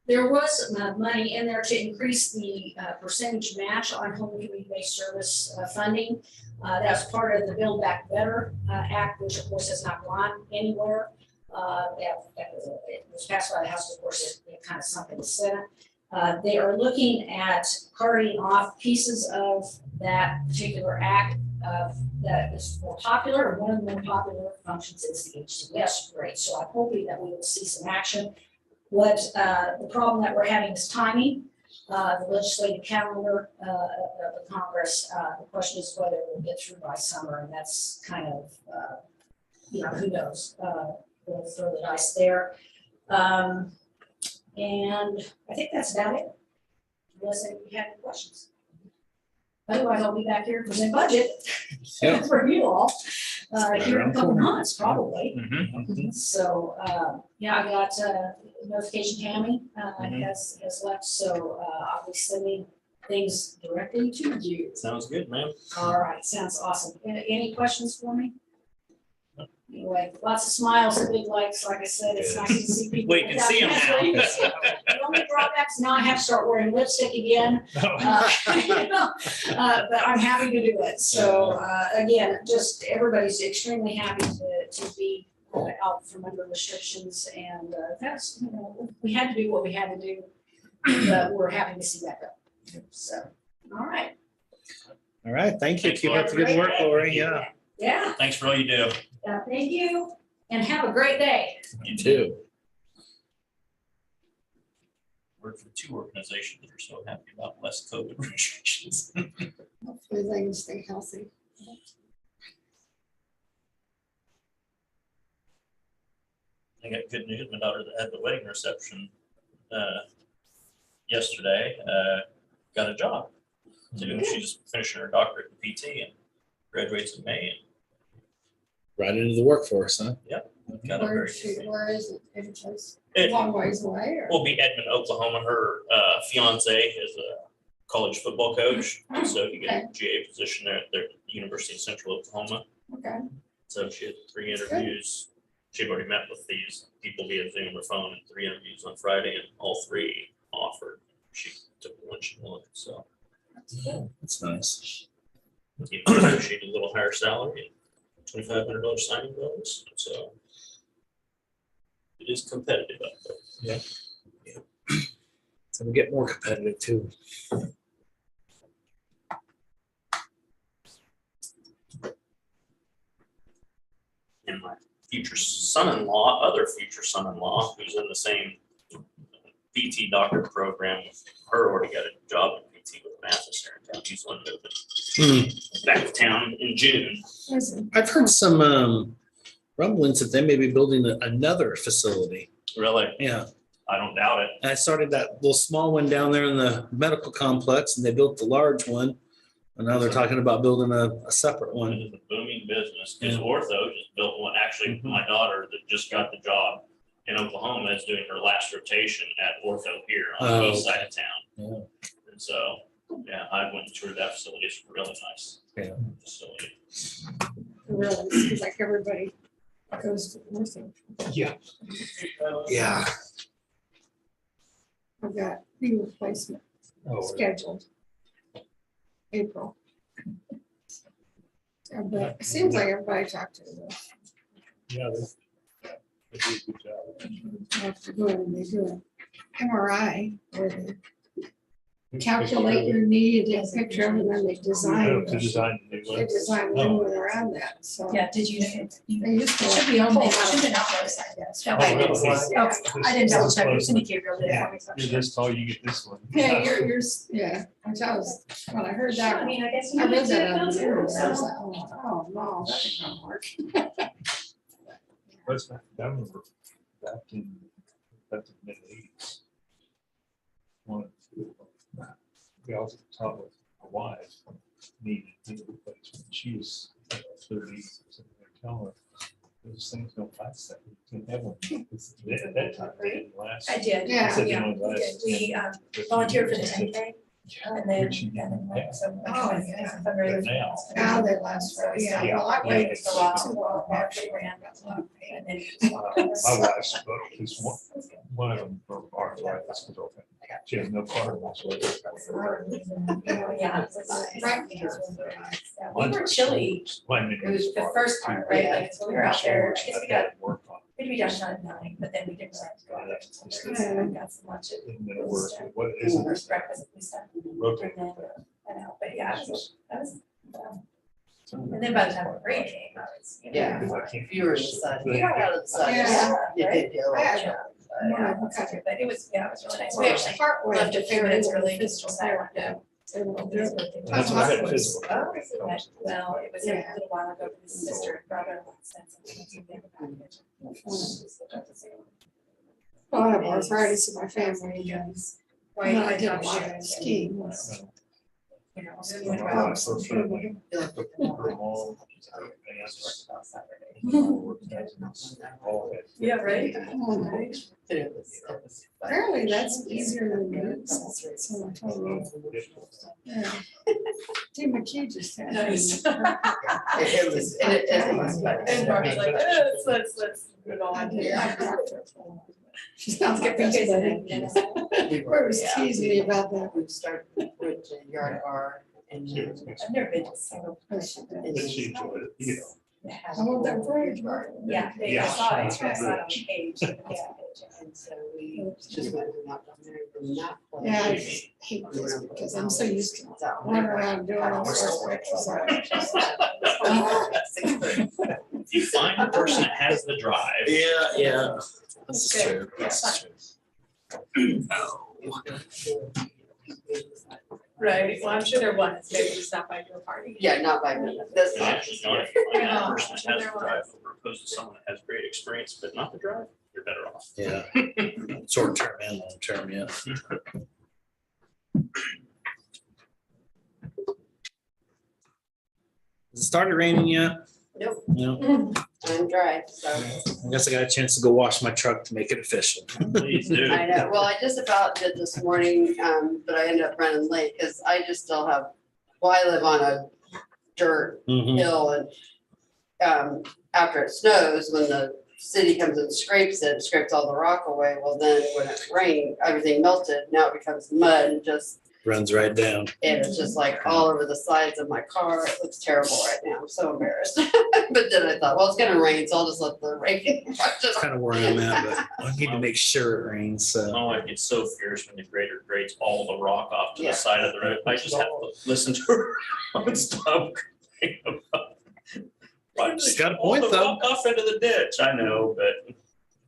there was money in there to increase the percentage match on home and community-based service funding. That was part of the Build Back Better Act, which of course has not gone anywhere. It was passed by the House, of course, it kind of sunk in the Senate. They are looking at carting off pieces of that particular act that is more popular, and one of the more popular functions is the HCS rate. So I'm hoping that we will see some action. What the problem that we're having is timing. The legislative calendar of the Congress. The question is whether we'll get through by summer, and that's kind of, who knows. We'll throw the dice there. And I think that's about it, unless you have any questions. Otherwise, I'll be back here for the budget for you all here in a couple months, probably. So, I got notification Tammy has left, so I'll be sending things directly to you. Sounds good, ma'am. All right, sounds awesome. Any questions for me? Anyway, lots of smiles and big likes. Like I said, it's nice to see people. We can see 'em now. We can see 'em. The only drawbacks, now I have to start wearing lipstick again. You know, but I'm happy to do it. So, again, just everybody's extremely happy to be out from under restrictions, and that's, you know, we had to do what we had to do, but we're happy to see that go. So, all right. All right, thank you. Thanks, Keep Lori. up the good work, Lori. Yeah. Yeah, Thanks for all you do. thank you, and have a great day. You too. Work for two organizations that are so happy about less COVID restrictions. Hopefully they can stay healthy. I got good news. My daughter that had the wedding reception yesterday got a job. She's finishing her doctorate in PT and graduates in May. Right into the workforce, huh? Got a Where very is she, where is it? Any place? It Long ways away or? will be Edmond, Oklahoma. Her fiance is a college football coach, so he got a GA position there at the University of Central Oklahoma. Okay. So she had 3 interviews. She'd already met with these people via Zoom or phone, and 3 interviews on Friday, and all 3 offered. She took the one she wanted, so. That's nice. She negotiated a little higher salary, $2,500 signing bonus, so. It is competitive out there. It's gonna get more competitive too. And my future son-in-law, other future son-in-law, who's in the same PT doctor program, her already got a job in PT with Mathis here in town. He's one moving back to town in June. I've heard some rumblings that they may be building another facility. Really? Yeah. I don't doubt it. I started that little small one down there in the medical complex, and they built the large one. And now they're talking about building a separate It one. is a booming business. Because Yeah. Ortho just built one. Actually, my daughter that just got the job in Oklahoma is doing her last rotation at Ortho here on the east side of town. Yeah. And so, yeah, I went and toured that facility. It's really nice. Yeah. Facility. Really, it seems like everybody goes to nursing. Yeah. Yeah. I've got knee replacement scheduled. April. But it seems like everybody talked to them. Yeah, they do a good job. After doing, they do an MRI where they calculate your knee, they take a picture of it, and then they design. To design the new They one. design a new one around that, so. Yeah, did you? They used to. Should be on the, should be on the website, yes. Oh, really? Oh, I didn't double check, it's indicated really for me. so I'm You're sure. this tall, you get this one. Yeah, yours, yeah, which I was, when I heard that, I mean, I guess. I read that on on the internet, I was like, oh, no, that ain't gonna work. That's not, I remember back in the mid-80s. One of the gals at the top of Hawaii needed knee replacement. She was 30, something like that. Those things don't last that. You can have one. At that time, they didn't last. I did, Yeah. Said they yeah, only we did, last we 10, volunteered for the 15 10K. Yeah, And then, which you and then can so. Oh, yeah. But now- Now they last for, yeah, well, I waited For a for while, a while. actually ran, and then. My wife's book is one of them for arthritis. She has no car whatsoever. Yeah. Right. We were chilly, it was the first part, right, like, so we were out there, I guess we got, we'd be downtown at 9, but then we didn't have to go out there. We got some lunch at What is it? first breakfast, we stuff. Rotate. And then, I know, but yeah, that was, and then by the time the rain came, I was, you know. Yeah. If you were in the sun, you Yeah. got out of the sun. Yeah. You did, yeah. Yeah. Yeah, but it was, yeah, it was really nice. We actually Partway left a few minutes early to just to sign up. That's what I had physical. Well, it was a Yeah. little while ago, his sister and brother sent something. Well, I have arthritis in my family, and Why I I did a don't lot share. of skiing. You know, so you would rather. Yeah, right. Apparently that's easier than this. So I told her, yeah. Tim McKee just had. Nice. It was, And Mark's like, let's move on. She's not Get getting vacation. Where was teasing me about that. we started with the yard bar and. I've never been to single. But she enjoyed it, you know. I want that bridge. Yeah, I Yeah. saw it, I saw it on the page, yeah. And so we just went and knocked on there from that place. Yeah, I just hate this because I'm so used to running around doing all sorts of exercise. If you find the person that has the drive. Yeah, this is true. This is true. Right, well, I'm sure there was, maybe just not by your party. Yeah, not by me. That's You not. actually don't have to find that person that has the drive opposed to someone that has great experience, but not the drive, you're better off. Yeah. Short term and long term, yeah. Has it started raining yet? Nope, No. I'm dry, so. I guess I got a chance to go wash my truck to make it official. Please do. I know, well, I just about did this morning, but I ended up running late because I just still have, well, I live on a dirt Mhm. hill and after it snows, when the city comes and scrapes it, scrapes all the rock away, well, then when it rained, everything melted, now it becomes mud and just, Runs right down. and it's just like all over the sides of my car. It looks terrible right now. I'm so embarrassed. But then I thought, well, it's gonna rain, so I'll just let the rain. That's kind of where I'm at, but I need to make sure it rains, so. My wife gets so fierce when the grader grades all the rock off to Yeah. the side of the road. I just have to listen to her and stop. Why did She's they got a all point, the though. rock off into the ditch? I know, but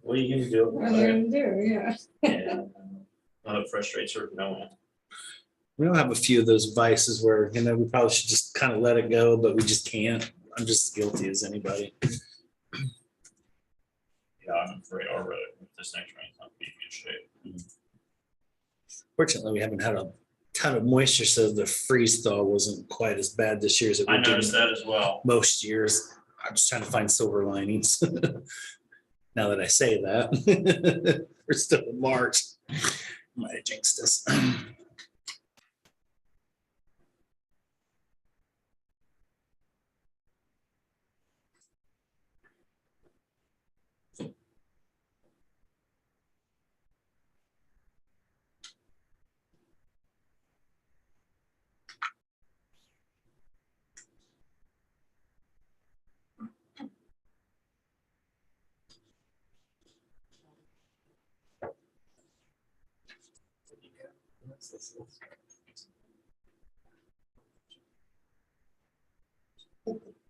what are you gonna do? What are you gonna do, yeah. Yeah. It frustrates her, no one. We don't have a few of those vices where, you know, we probably should just kind of let it go, but we just can't. I'm just as guilty as anybody. Yeah, I'm afraid our road with this next rain, not be in good shape. Fortunately, we haven't had a ton of moisture, so the freeze thaw wasn't quite as bad this year as it I would noticed be that as well. most years. I'm just trying to find silver linings. Now that I say that, we're still in March. Might have jinxed us.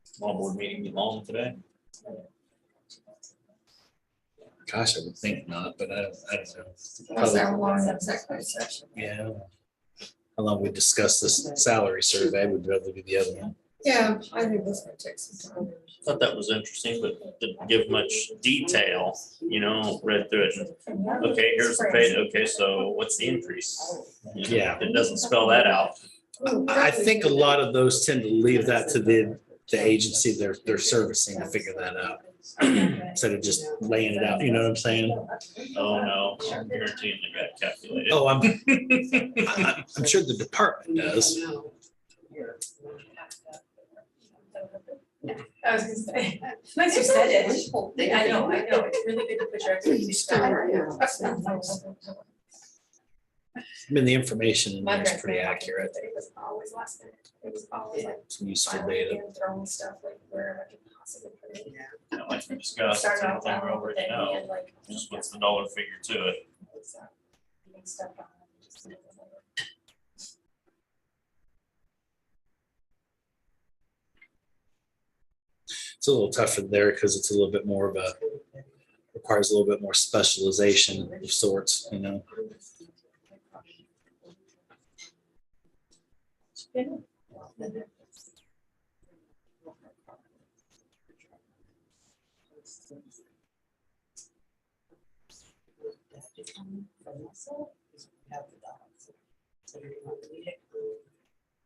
Small board meeting be long today. Gosh, I would think not, but I don't know. Was that one executive session? Yeah. How long we discussed this salary survey would rather be the other one. Yeah, I think this would take some time. Thought that was interesting, but didn't give much detail, you know, read through it. Okay, here's the pay, okay, so what's the increase? You know, Yeah. It doesn't spell that out. I think a lot of those tend to leave that to the agency they're servicing to figure that out. Instead of just laying it out, you know what I'm saying? Oh, no, I'm guaranteeing they got it calculated. Oh, I'm sure the department does. I was gonna say, nice you said it. I know, it's really good to put your expertise down. I mean, the information in My there is pretty grandma accurate. It was always last minute, it was always like. Some useful finally data. being Throwing stuff like wherever I could possibly put it. You know, like we discussed, it's Started off everything we well, already then we know, had like. just what's the dollar figure to it. It's, getting stuff on it, just like, It's a little tougher there because it's a little bit more of a, requires a little bit more specialization of sorts, you know?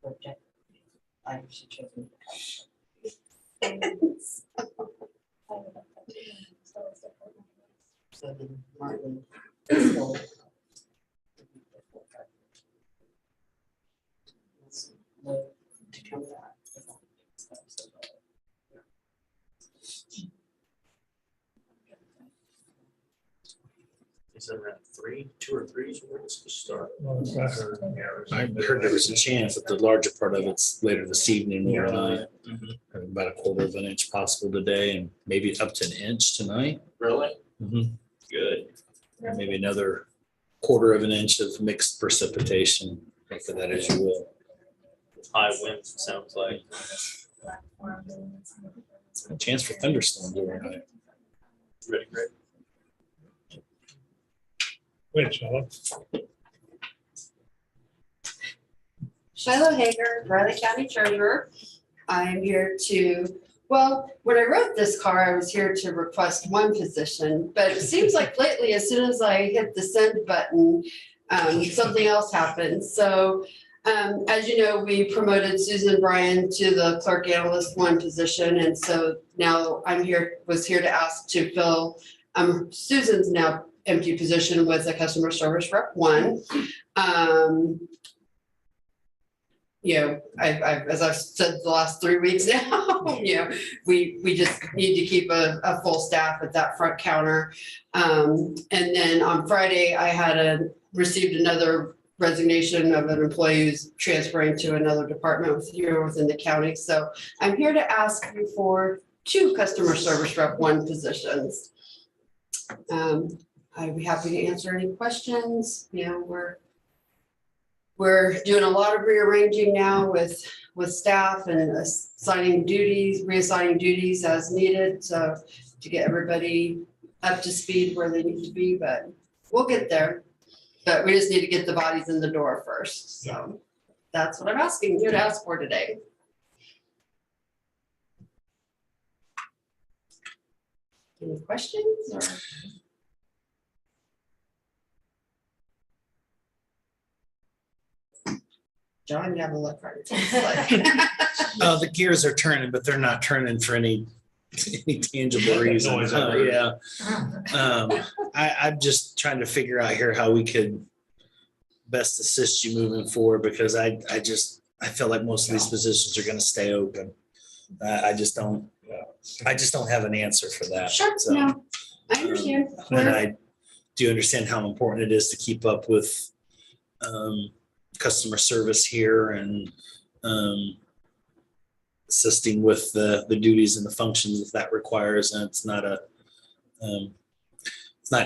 I should choose. So then Martin. Let's look to come back. Is it around 2 or 3 is where it's to start? I heard there was a chance that the larger part of it's later this evening or night. Mhm. About a quarter of an inch possible today and maybe up to an inch tonight. Really? Mhm. Good. And maybe another quarter of an inch of mixed precipitation. Think of that as you will. High winds, it sounds like. A chance for thunderstorms overnight. Ready, great. Wait, Charlotte. Shiloh Hager, Riley County Treasurer. I'm here to, well, when I wrote this card, I was here to request one position, but it seems like lately, as soon as I hit the send button, something else happened. So, as you know, we promoted Susan Bryan to the clerk analyst 1 position, and so now was here to ask to fill Susan's now empty position with a customer service rep 1. You know, as I've said the last 3 weeks now, you know, we just need to keep a full staff at that front counter. And then on Friday, I received another resignation of an employee who's transferring to another department within the county. So I'm here to ask you for 2 customer service rep 1 positions. I'd be happy to answer any questions. You know, we're doing a lot of rearranging now with staff and reassigning duties as needed, so to get everybody up to speed where they need to be, but we'll get there. But we just need to get the bodies in the door first. So that's what I'm asking you to ask for today. Any questions or? John, you have a look right. The gears are turning, but they're not turning for any tangible reason. Yeah. I'm just trying to figure out here how we could best assist you moving forward, because I feel like most of these positions are going to stay open. I just don't have an answer for that. Sure, So, no, I understand. and I do understand how important it is to keep up with customer service here and assisting with the duties and the functions that requires. And it's not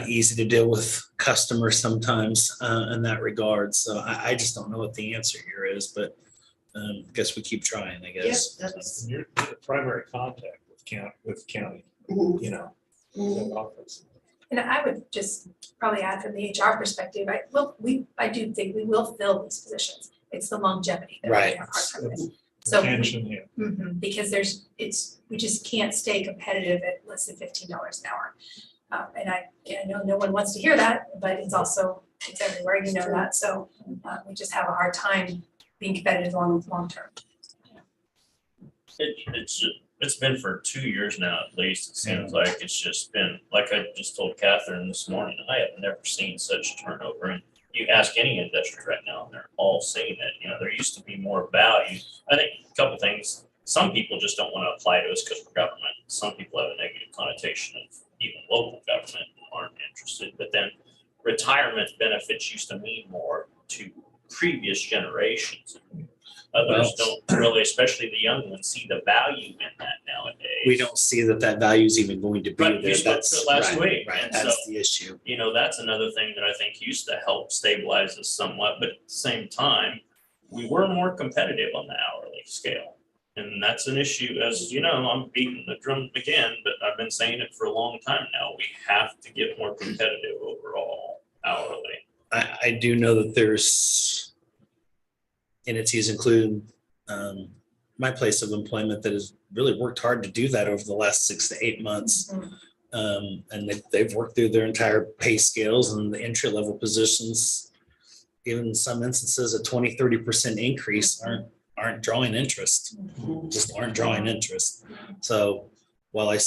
easy to deal with customers sometimes in that regard. So I just don't know what the answer here is, but I guess we keep trying, I guess. Yes, You're the primary contact with county, Mhm. you know, Mhm. the office. And I would just probably add from the HR perspective, I do think we will fill these positions. It's the longevity that we Right. have a hard time with. So, Retention, yeah. because we just can't stay competitive at less than $15 an hour. And I know no one wants to hear that, but it's everywhere, you know that. So we just have a hard time being competitive long term. It's been for 2 years now, at least. It seems like it's just been, like I just told Catherine this morning, I have never seen such turnover. And you ask any industry right now, and they're all saying it. You know, there used to be more value. I think a couple things. Some people just don't want to apply to us because we're government. Some people have a negative connotation of even local government and aren't interested. But then retirement benefits used to mean more to previous generations. Others don't really, especially the young ones, see the value in that nowadays. We don't see that value is even going to be But there. you spoke to it last right, week, right. and That's so, the issue. You know, that's another thing that I think used to help stabilize us somewhat, but at the same time, we were more competitive on the hourly scale. And that's an issue, as you know, I'm beating the drum again, but I've been saying it for a long time now. We have to get more competitive overall hourly. I do know that there's entities, including my place of employment, that has really worked hard to do that over the last 6 to 8 months. And they've worked through their entire pay scales and the entry level positions. Even in some instances, a 20-30% increase aren't drawing interest, just aren't drawing interest. So while I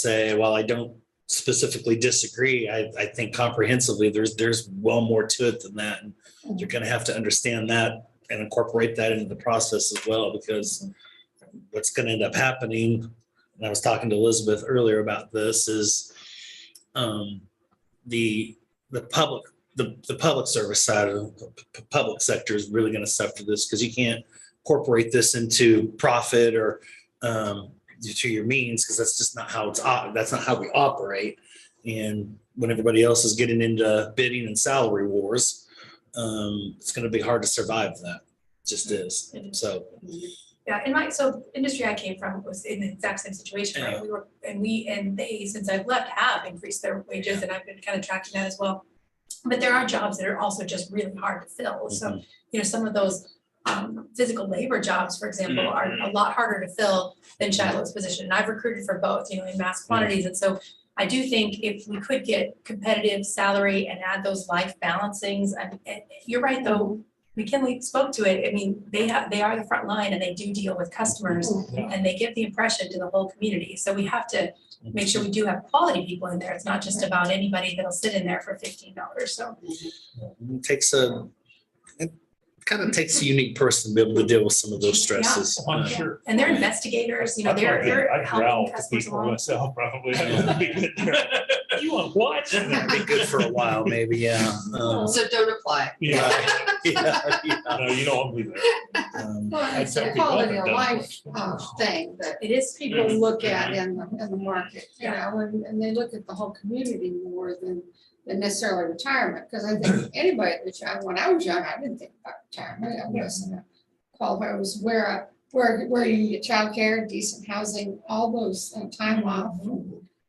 don't specifically disagree, I think comprehensively there's well more to it than that. And you're going to have to understand that and incorporate that into the process as well, because what's going to end up happening, and I was talking to Elizabeth earlier about this, is the public service side of the public sector is really going to suffer this, because you can't incorporate this into profit or to your means, because that's just not how that's not how we operate. And when everybody else is getting into bidding and salary wars, it's going to be hard to survive that. It just is. So. Yeah, so industry I came from was in the exact same situation, right? They, since I've left, have increased their wages, and I've been kind of tracking that as well. But there are jobs that are also just really hard to fill. So, some of those physical labor jobs, for example, are a lot harder to fill than Shiloh's position. And I've recruited for both, in mass quantities. And so I do think if we could get competitive salary and add those life balancings, and you're right though, McKinley spoke to it. I mean, they are the front line, and they do deal with customers, and they give the impression to the whole community. So we have to make sure we do have quality people in there. It's not just about anybody that'll sit in there for $15. So it kind of takes a unique person to be able to deal with some of those stresses. I'm sure. And they're investigators, they're I'd helping growl to customers people along. myself, probably. You want what? That'd be good for a while, maybe, yeah. So don't apply. Yeah. Yeah. No, you don't want to be there. Well, it's tell a people quality of I've done life thing that It is people look at in the market, Yeah. and they look at the whole community more than necessarily retirement. Because I think anybody that's young, when I was young, I didn't think about retirement. I wasn't qualified. It was where you can get childcare, decent housing, all those time off,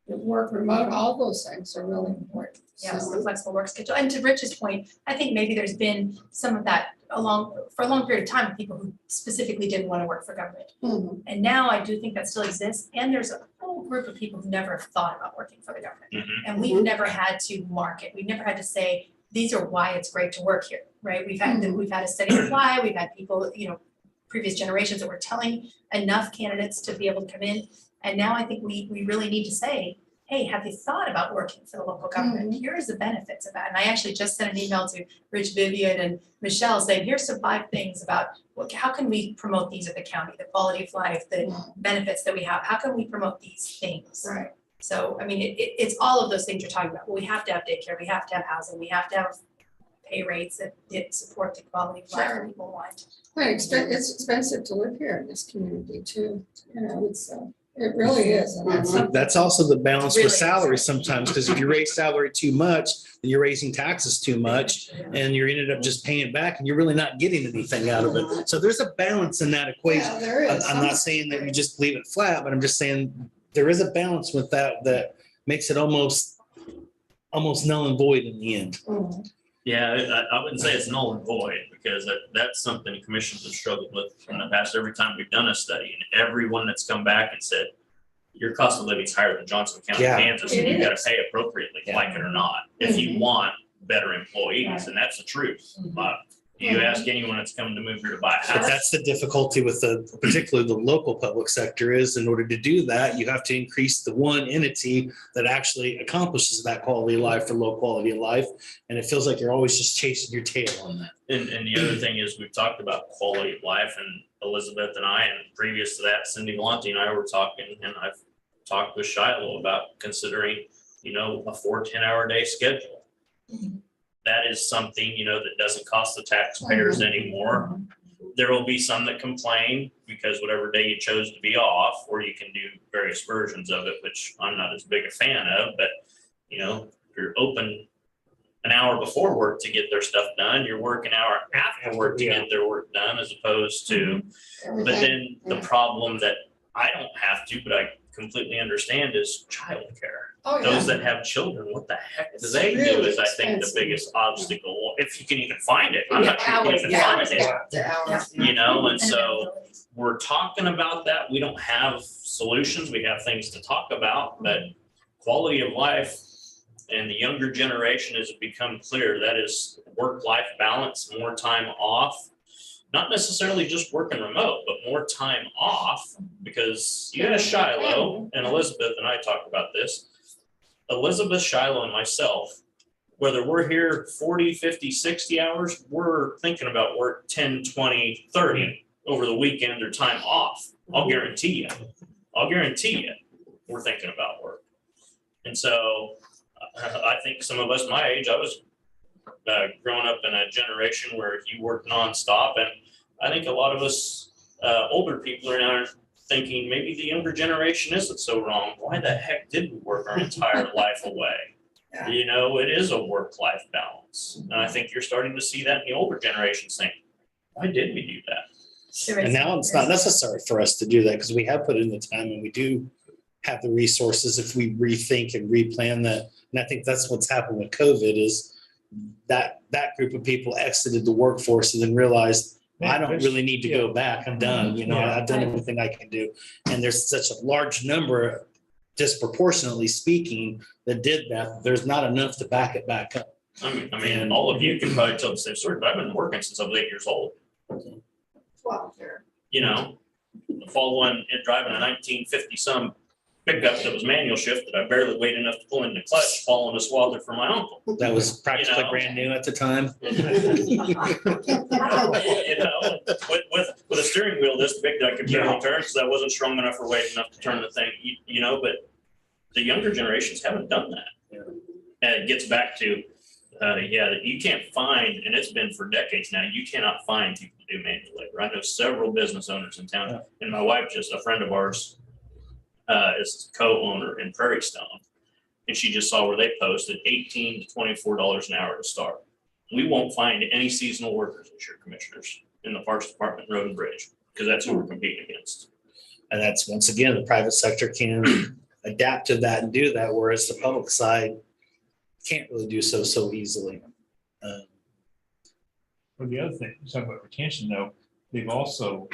work remote, all those things are really important. Yes, the flexible work schedule. And to Rich's point, I think maybe there's been some of that for a long period of time with people who specifically didn't want to work for government. Mhm. And now I do think that still exists. And there's a whole group of people who never thought about working for the government. And we've never had to market. We've never had to say, these are why it's great to work here, right? We've had a steady supply. We've had people, previous generations that were telling enough candidates to be able to come in. And now I think we really need to say, hey, have you thought about working for the local government? Here's the benefits of that. And I actually just sent an email to Rich, Vivian, and Michelle saying, here's some 5 things about how can we promote these at the county, the quality of life, the benefits that we have. How can we promote these things? Right. So, I mean, it's all of those things you're talking about. We have to have daycare, we have to have housing, we have to have pay rates that support the quality of life that people want. Right, it's expensive to live here in this community too. It really is. And That's also the balance with Really? salary sometimes, because if you raise salary too much, then you're raising taxes too much, and you're ended up just paying it back, and you're really not getting anything out of it. So there's a balance in that equation. Yeah, there is. I'm not saying that you just leave it flat, but I'm just saying there is a balance with that makes it almost null and void in the end. Yeah, I wouldn't say it's null and void, because that's something commissions have struggled with in the past. Every time we've done a study, and everyone that's come back and said, your cost of living is higher than Johnson County, Yeah. Kansas, and you've got to pay appropriately, like it or not, if you want better employees, and that's the truth. You ask anyone that's coming to move here to buy a But house. that's the difficulty with particularly the local public sector, is in order to do that, you have to increase the one entity that actually accomplishes that quality of life for low quality of life. And it feels like you're always just chasing your tail on that. And the other thing is, we've talked about quality of life, and Elizabeth and I, and previous to that, Cindy Galante and I were talking, and I've talked with Shiloh about considering, a 4 10-hour day schedule. That is something, that doesn't cost the taxpayers anymore. There will be some that complain because whatever day you chose to be off, or you can do various versions of it, which I'm not as big a fan of, but if you're open an hour before work to get their stuff done, you're working an hour after work to get their work done, as opposed to, but then the problem that I don't have to, but I completely understand, is childcare. Those that have children, what the heck do they do is, I think, the biggest obstacle, if you can even find it. I'm not sure you can even find it. And so we're talking about that. We don't have solutions. We have things to talk about, but quality of life and the younger generation has become clear. That is work-life balance, more time off. not necessarily just working remote, but more time off, because you had Shiloh and Elizabeth and I talked about this. Elizabeth, Shiloh, and myself, whether we're here 40, 50, 60 hours, we're thinking about work 10, 20, 30 over the weekend or time off. I'll guarantee you, we're thinking about work. And so I think some of us my age, I was growing up in a generation where you work nonstop, and I think a lot of us older people are now thinking maybe the younger generation isn't so wrong. Why the heck did we work our entire life away? Yeah. You know, it is a work-life balance. And I think you're starting to see that in the older generations think, why did we do that? And now it's not necessary for us to do that because we have put in the time and we do have the resources if we rethink and replan that. And I think that's what's happened with COVID is that group of people exited the workforce and then realized, I don't really need to go back. I'm done. You know, I've done everything I can do. And there's such a large number, disproportionately speaking, that did that. There's not enough to back it back up. I mean, all of you can probably tell the same story, but I've been working since I was 8 years old. Well, sure. You know, following and driving a 1950 some pickup that was manual shift that I barely weighed enough to pull in the clutch, following a swather for my uncle. That was practically brand new at the time. You know, with a steering wheel this big that I could barely turn because I wasn't strong enough or weight enough to turn the thing, you know, but the younger generations haven't done that. And it gets back to, you can't find, and it's been for decades now, you cannot find people to do manual labor. I know several business owners in town, and my wife, just a friend of ours, is co-owner in Prairie Stone. And she just saw where they posted $18 to $24 an hour to start. We won't find any seasonal workers this year, commissioners, in the Parks Department, Road and Bridge, because that's who we're competing against. And that's, once again, the private sector can adapt to that and do that, whereas the public side can't really do so easily. Well, the other thing, talking about retention though, they've also,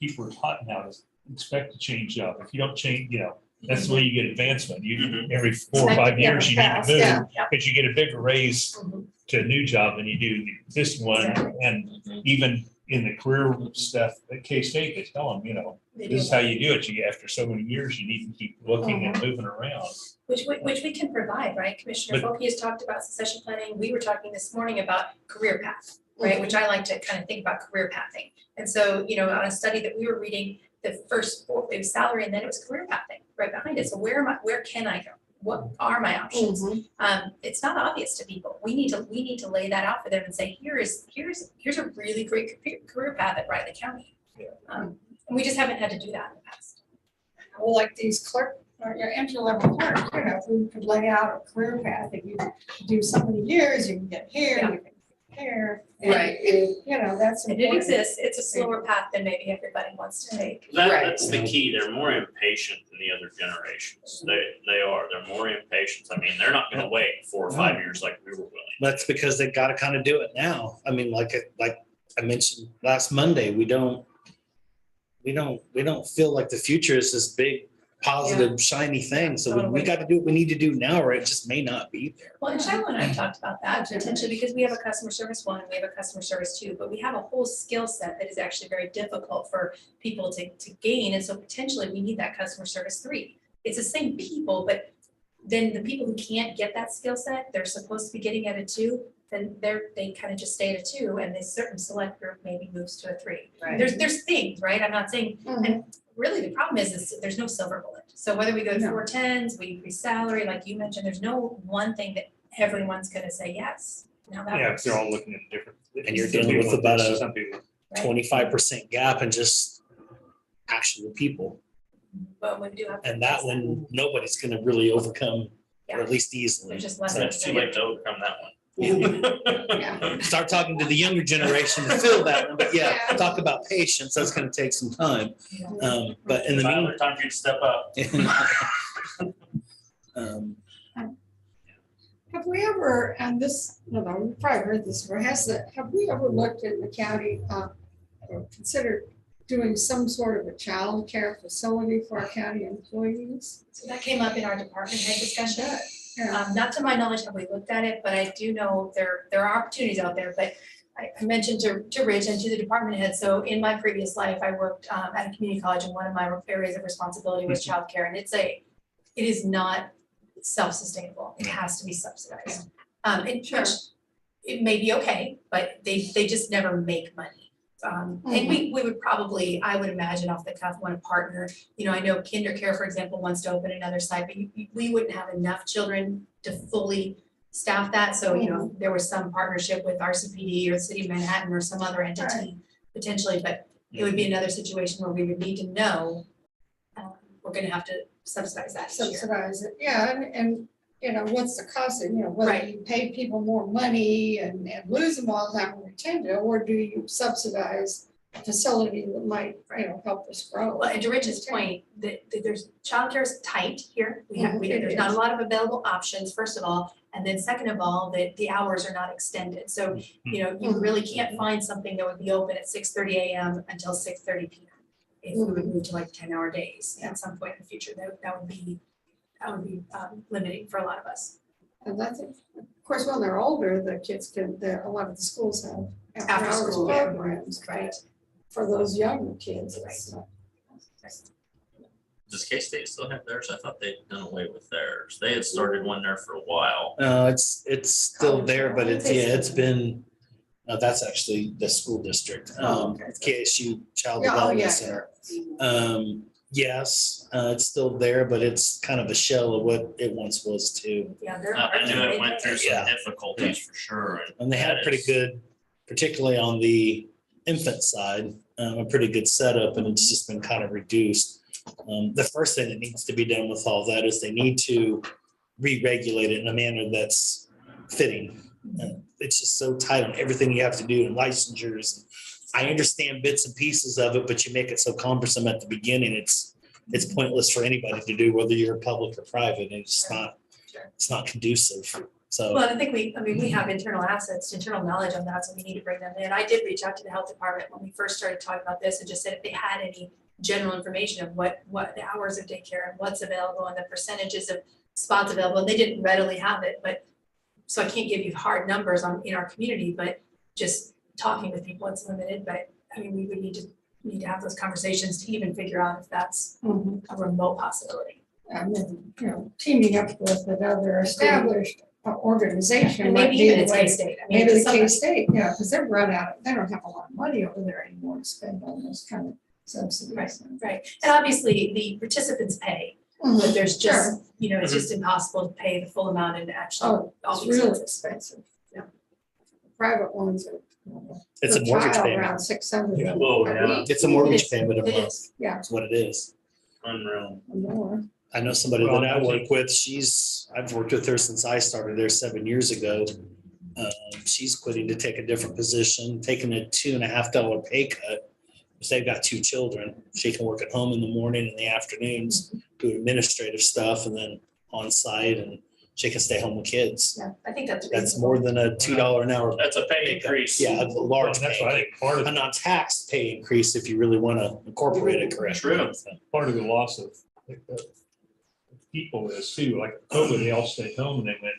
people are taught now to expect to change up. If you don't change, you know, that's the way you get advancement. You every 4 or 5 years you need to move because you get a bigger raise to a new job than you do the existing one. And even in the career stuff at K-State, they tell them, you know, this is how you do it. You after so many years, you need to keep looking and moving around. Which we can provide, right? Commissioner Folke has talked about succession planning. We were talking this morning about career path, right? Which I like to kind of think about career pathing. And so, you know, on a study that we were reading, the first it was salary and then it was career pathing right behind it. So where can I go? What are my options? It's not obvious to people. We need to lay that out for them and say, here's a really great career path at Riley County. And we just haven't had to do that in the past. Well, like these clerk or your entry-level clerk, you know, if we could lay out a career path, if you do so many years, you can get here, you can get here. Right. And, you know, that's It important. exists. It's a slower path than maybe everybody wants to take. That's the key. They're more impatient than the other generations. They are. They're more impatient. I mean, they're not going to wait 4 or 5 years like we were willing. That's because they got to kind of do it now. I mean, like I mentioned last Monday, we don't feel like the future is this big, positive, shiny thing. So we got to do what we need to do now, or it just may not be there. Well, and Shiloh and I talked about that potentially because we have a customer service 1 and we have a customer service 2, but we have a whole skill set that is actually very difficult for people to gain. And so potentially we need that customer service 3. It's the same people, but then the people who can't get that skill set, they're supposed to be getting at a 2, then they kind of just stay at a 2, and this certain select group maybe moves to a 3. Right. There's things, right? I'm not saying, and really the problem is there's no silver bullet. So whether we go to 410s, we increase salary, like you mentioned, there's no one thing that everyone's gonna say yes. Now that Because they're all looking at different. And you're dealing with about a 25% gap in just actual people. But we do have. And that one, nobody's going to really overcome, or at least easily. There's just less. So it's too late to overcome that one. Start talking to the younger generation to fill that one, but talk about patience. That's going to take some time. But in the meantime, time for you to step up. Have we ever, and this, no, you've probably heard this before, have we ever looked in the county or considered doing some sort of a child care facility for our county employees? So that came up in our department head discussion. Not to my knowledge have we looked at it, but I do know there are opportunities out there, but I mentioned to Rich and to the department head, so in my previous life, I worked at a community college and one of my areas of responsibility was childcare, and it is not self-sustainable. It has to be subsidized. Which it may be okay, but they just never make money. And we would probably, I would imagine off the cuff, want to partner. You know, I know KinderCare, for example, wants to open another site, but we wouldn't have enough children to fully staff that. So, you know, there was some partnership with RCPD or the city of Manhattan or some other entity potentially, but it would be another situation where we would need to know we're gonna have to subsidize that this year. Subsidize it, yeah, and you know, what's the cost of, you know, whether you pay people more money and lose them all the time when we tend to, or do you subsidize a facility that might, you know, help us grow? Well, and to Rich's point, that there's childcare is tight here. There's not a lot of available options, first of all, and then second of all, that the hours are not extended. So, you know, you really can't find something that would be open at 6:30 a.m. until 6:30 p.m. If we would move to like 10-hour days at some point in the future, that would be limiting for a lot of us. And that's, of course, when they're older, the kids can, a lot of the schools have After school programs, right? For those younger kids, it's not. Does K-State still have theirs? I thought they'd done away with theirs. They had started one there for a while. It's still there, but it's been, that's actually the school district, KSU Child Development Center. Yes, it's still there, but it's kind of a shell of what it once was too. Yeah, I knew it went through some difficulties for sure. And they had a pretty good, particularly on the infant side, a pretty good setup, and it's just been kind of reduced. The first thing that needs to be done with all that is they need to re-regulate it in a manner that's fitting. It's just so tight on everything you have to do in licensures. I understand bits and pieces of it, but you make it so cumbersome at the beginning, it's pointless for anybody to do, whether you're public or private. It's not conducive. So. Well, I think we have internal assets, internal knowledge on that, so we need to bring them in. I did reach out to the health department when we first started talking about this and just said if they had any general information of what the hours of daycare and what's available and the percentages of spots available, and they didn't readily have it, but so I can't give you hard numbers in our community, but just talking with people, it's limited, but I mean, we would need to have those conversations to even figure out if that's a remote possibility. And then, you know, teaming up with another established organization. And maybe even it's K-State. I mean, Maybe the K-State, yeah, because they're run out, they don't have a lot of money over there anymore to spend on those kind of subsidies. Right, and obviously the participants pay, but there's just, you know, it's just impossible to pay the full amount and actually all It's these really things. expensive. Yeah. Private ones are. It's a mortgage payment. Around 600. Yeah. a week. It's a mortgage payment a month. Yeah. That's what it is. Unreal. More. I know somebody that I work with, I've worked with her since I started there 7 years ago. She's quitting to take a different position, taking a $2.50 pay cut. Because they've got 2 children. She can work at home in the morning and the afternoons, do administrative stuff, and then on site, and she can stay home with kids. Yeah, I think that's That's more than a $2 an hour. That's a pay increase. Yeah, a large That's why I pay, think part of a non-taxed pay increase if you really want to incorporate it correctly. True. part of the loss of people is too, like COVID, they all stayed home and they went,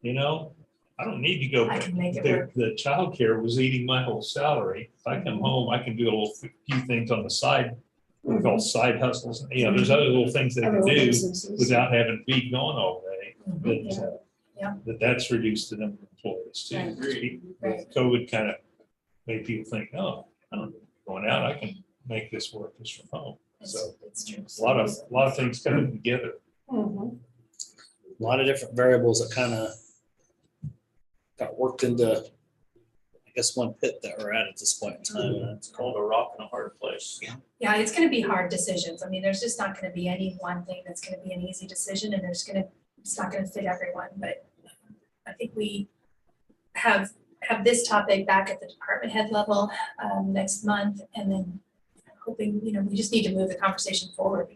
you know, I don't need to go. I can make it The work. the childcare was eating my whole salary. If I come home, I can do a little few things on the side, we call side hustles. You know, there's other little things they can Other do businesses. without having to be gone all day. But Yeah. that's reduced the number of employees too. Right. COVID kind of made people think, oh, I don't going out, I can make this work just from home. So It's true. a lot of things coming together. Mhm. A lot of different variables that kind of got worked into, I guess, one pit that we're at this point in time. It's called a rock and a hard place. Yeah, it's gonna be hard decisions. I mean, there's just not gonna be any one thing that's gonna be an easy decision, and it's not gonna fit everyone, but I think we have this topic back at the department head level next month, and then hoping, you know, we just need to move the conversation forward. We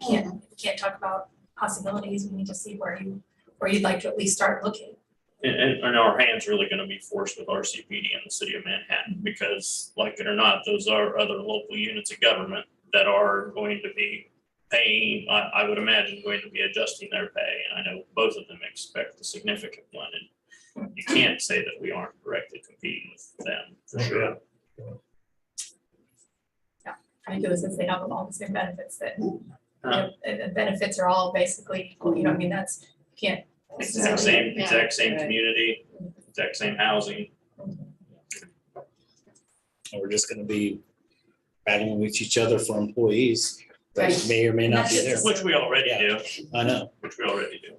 can't talk about possibilities. We need to see where you'd like to at least start looking. And our hands really gonna be forced with RCPD and the city of Manhattan, because like it or not, those are other local units of government that are going to be paying, I would imagine, going to be adjusting their pay. And I know both of them expect a significant one. And you can't say that we aren't directly competing with them, for sure. I do is they have all the same benefits that, the benefits are all basically equal, you know, I mean, that's, you can't. Exact same community, exact same housing. And we're just gonna be battling with each other for employees that may or may not be there. Which we already do, I know. which we already do.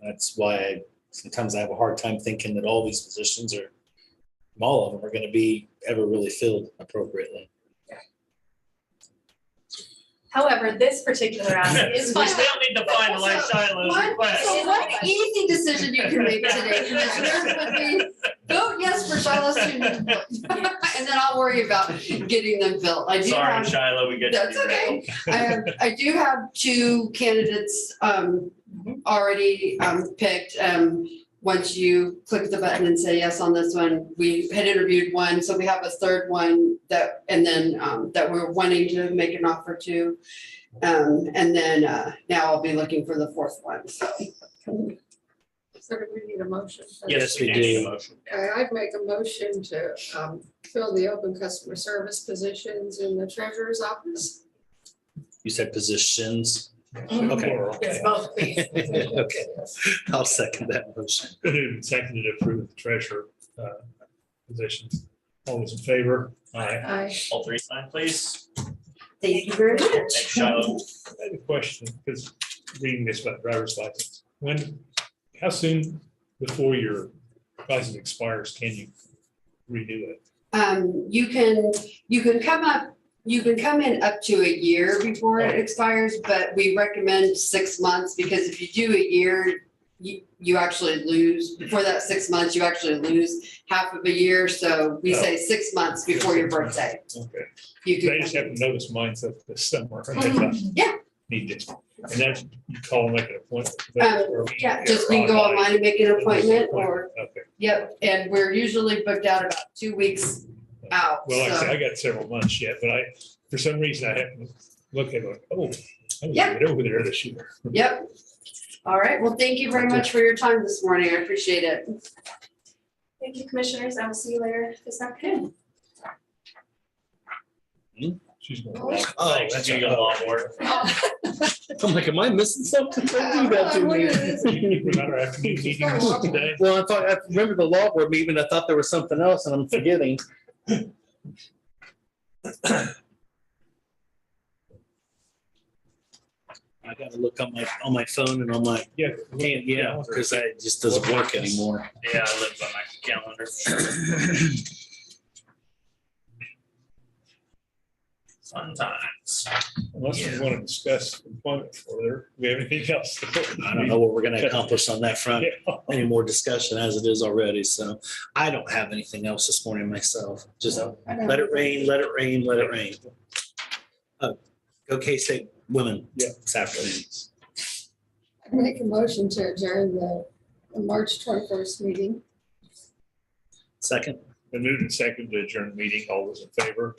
That's why sometimes I have a hard time thinking that all these positions are, all of them are gonna be ever really filled appropriately. However, this particular asset is We fine. still need to finalize Shiloh's request. So one easy decision you can make today, commissioners, would be vote yes for Shiloh's student employees. And then I'll worry about getting them built. I do Sorry, have, Shiloh, we get to that's derail. okay. I do have 2 candidates already picked. Once you click the button and say yes on this one, we had interviewed one, so we have a 3rd one that, and then that we're wanting to make an offer to. And then now I'll be looking for the 4th one, so. So do we need a motion? Yes, we do need a do. motion. Okay, I'd make a motion to fill the open customer service positions in the treasurer's office. You said positions. Mhm. Okay. Yes, both, please. Okay, I'll second that motion. Been moved and seconded to approve the treasurer positions. All those in favor? Aye. All 3 sign, please. Thank you very much. Thanks, Shiloh. I had a question, because reading this about driver's license, how soon before your license expires can you renew it? You can come in up to a year before it expires, but we recommend 6 months, because if you do a year, you actually lose, before that 6 months, you actually lose half of a year, so we say 6 months before your birthday. Okay. You I can, just haven't noticed mine this summer. Yeah. Need to, and that's, you call and make an appointment. yeah, just we can go online and make an appointment, or, Okay. yep, and we're usually booked out about 2 weeks out, Well, like I so. said, I got several months yet, but for some reason, I haven't looked at it, like, oh, I was Yeah. gonna get over there this year. Yep. All right, well, thank you very much for your time this morning, I appreciate it. Thank you, commissioners. I will see you later this afternoon. She's going. Oh, Thanks, that's you right. got a lot more. I'm like, am I missing something? Don't do that to me. Remember our afternoon meetings today? Well, I remember the law board meeting, I thought there was something else and I'm forgetting. I gotta look on my phone and on my, Yeah. because it just doesn't work anymore. Yeah, I live by my calendar. Fun times. Unless we want to discuss employment further, we have anything else? I don't know what we're gonna accomplish on that front, Yeah. any more discussion as it is already, so I don't have anything else this morning myself, just let it rain, let it rain, let it rain. Go K-State women. Yeah. This afternoon. I'd make a motion to adjourn the March 21st meeting. Second. Been moved and seconded to adjourn the meeting. All those in favor?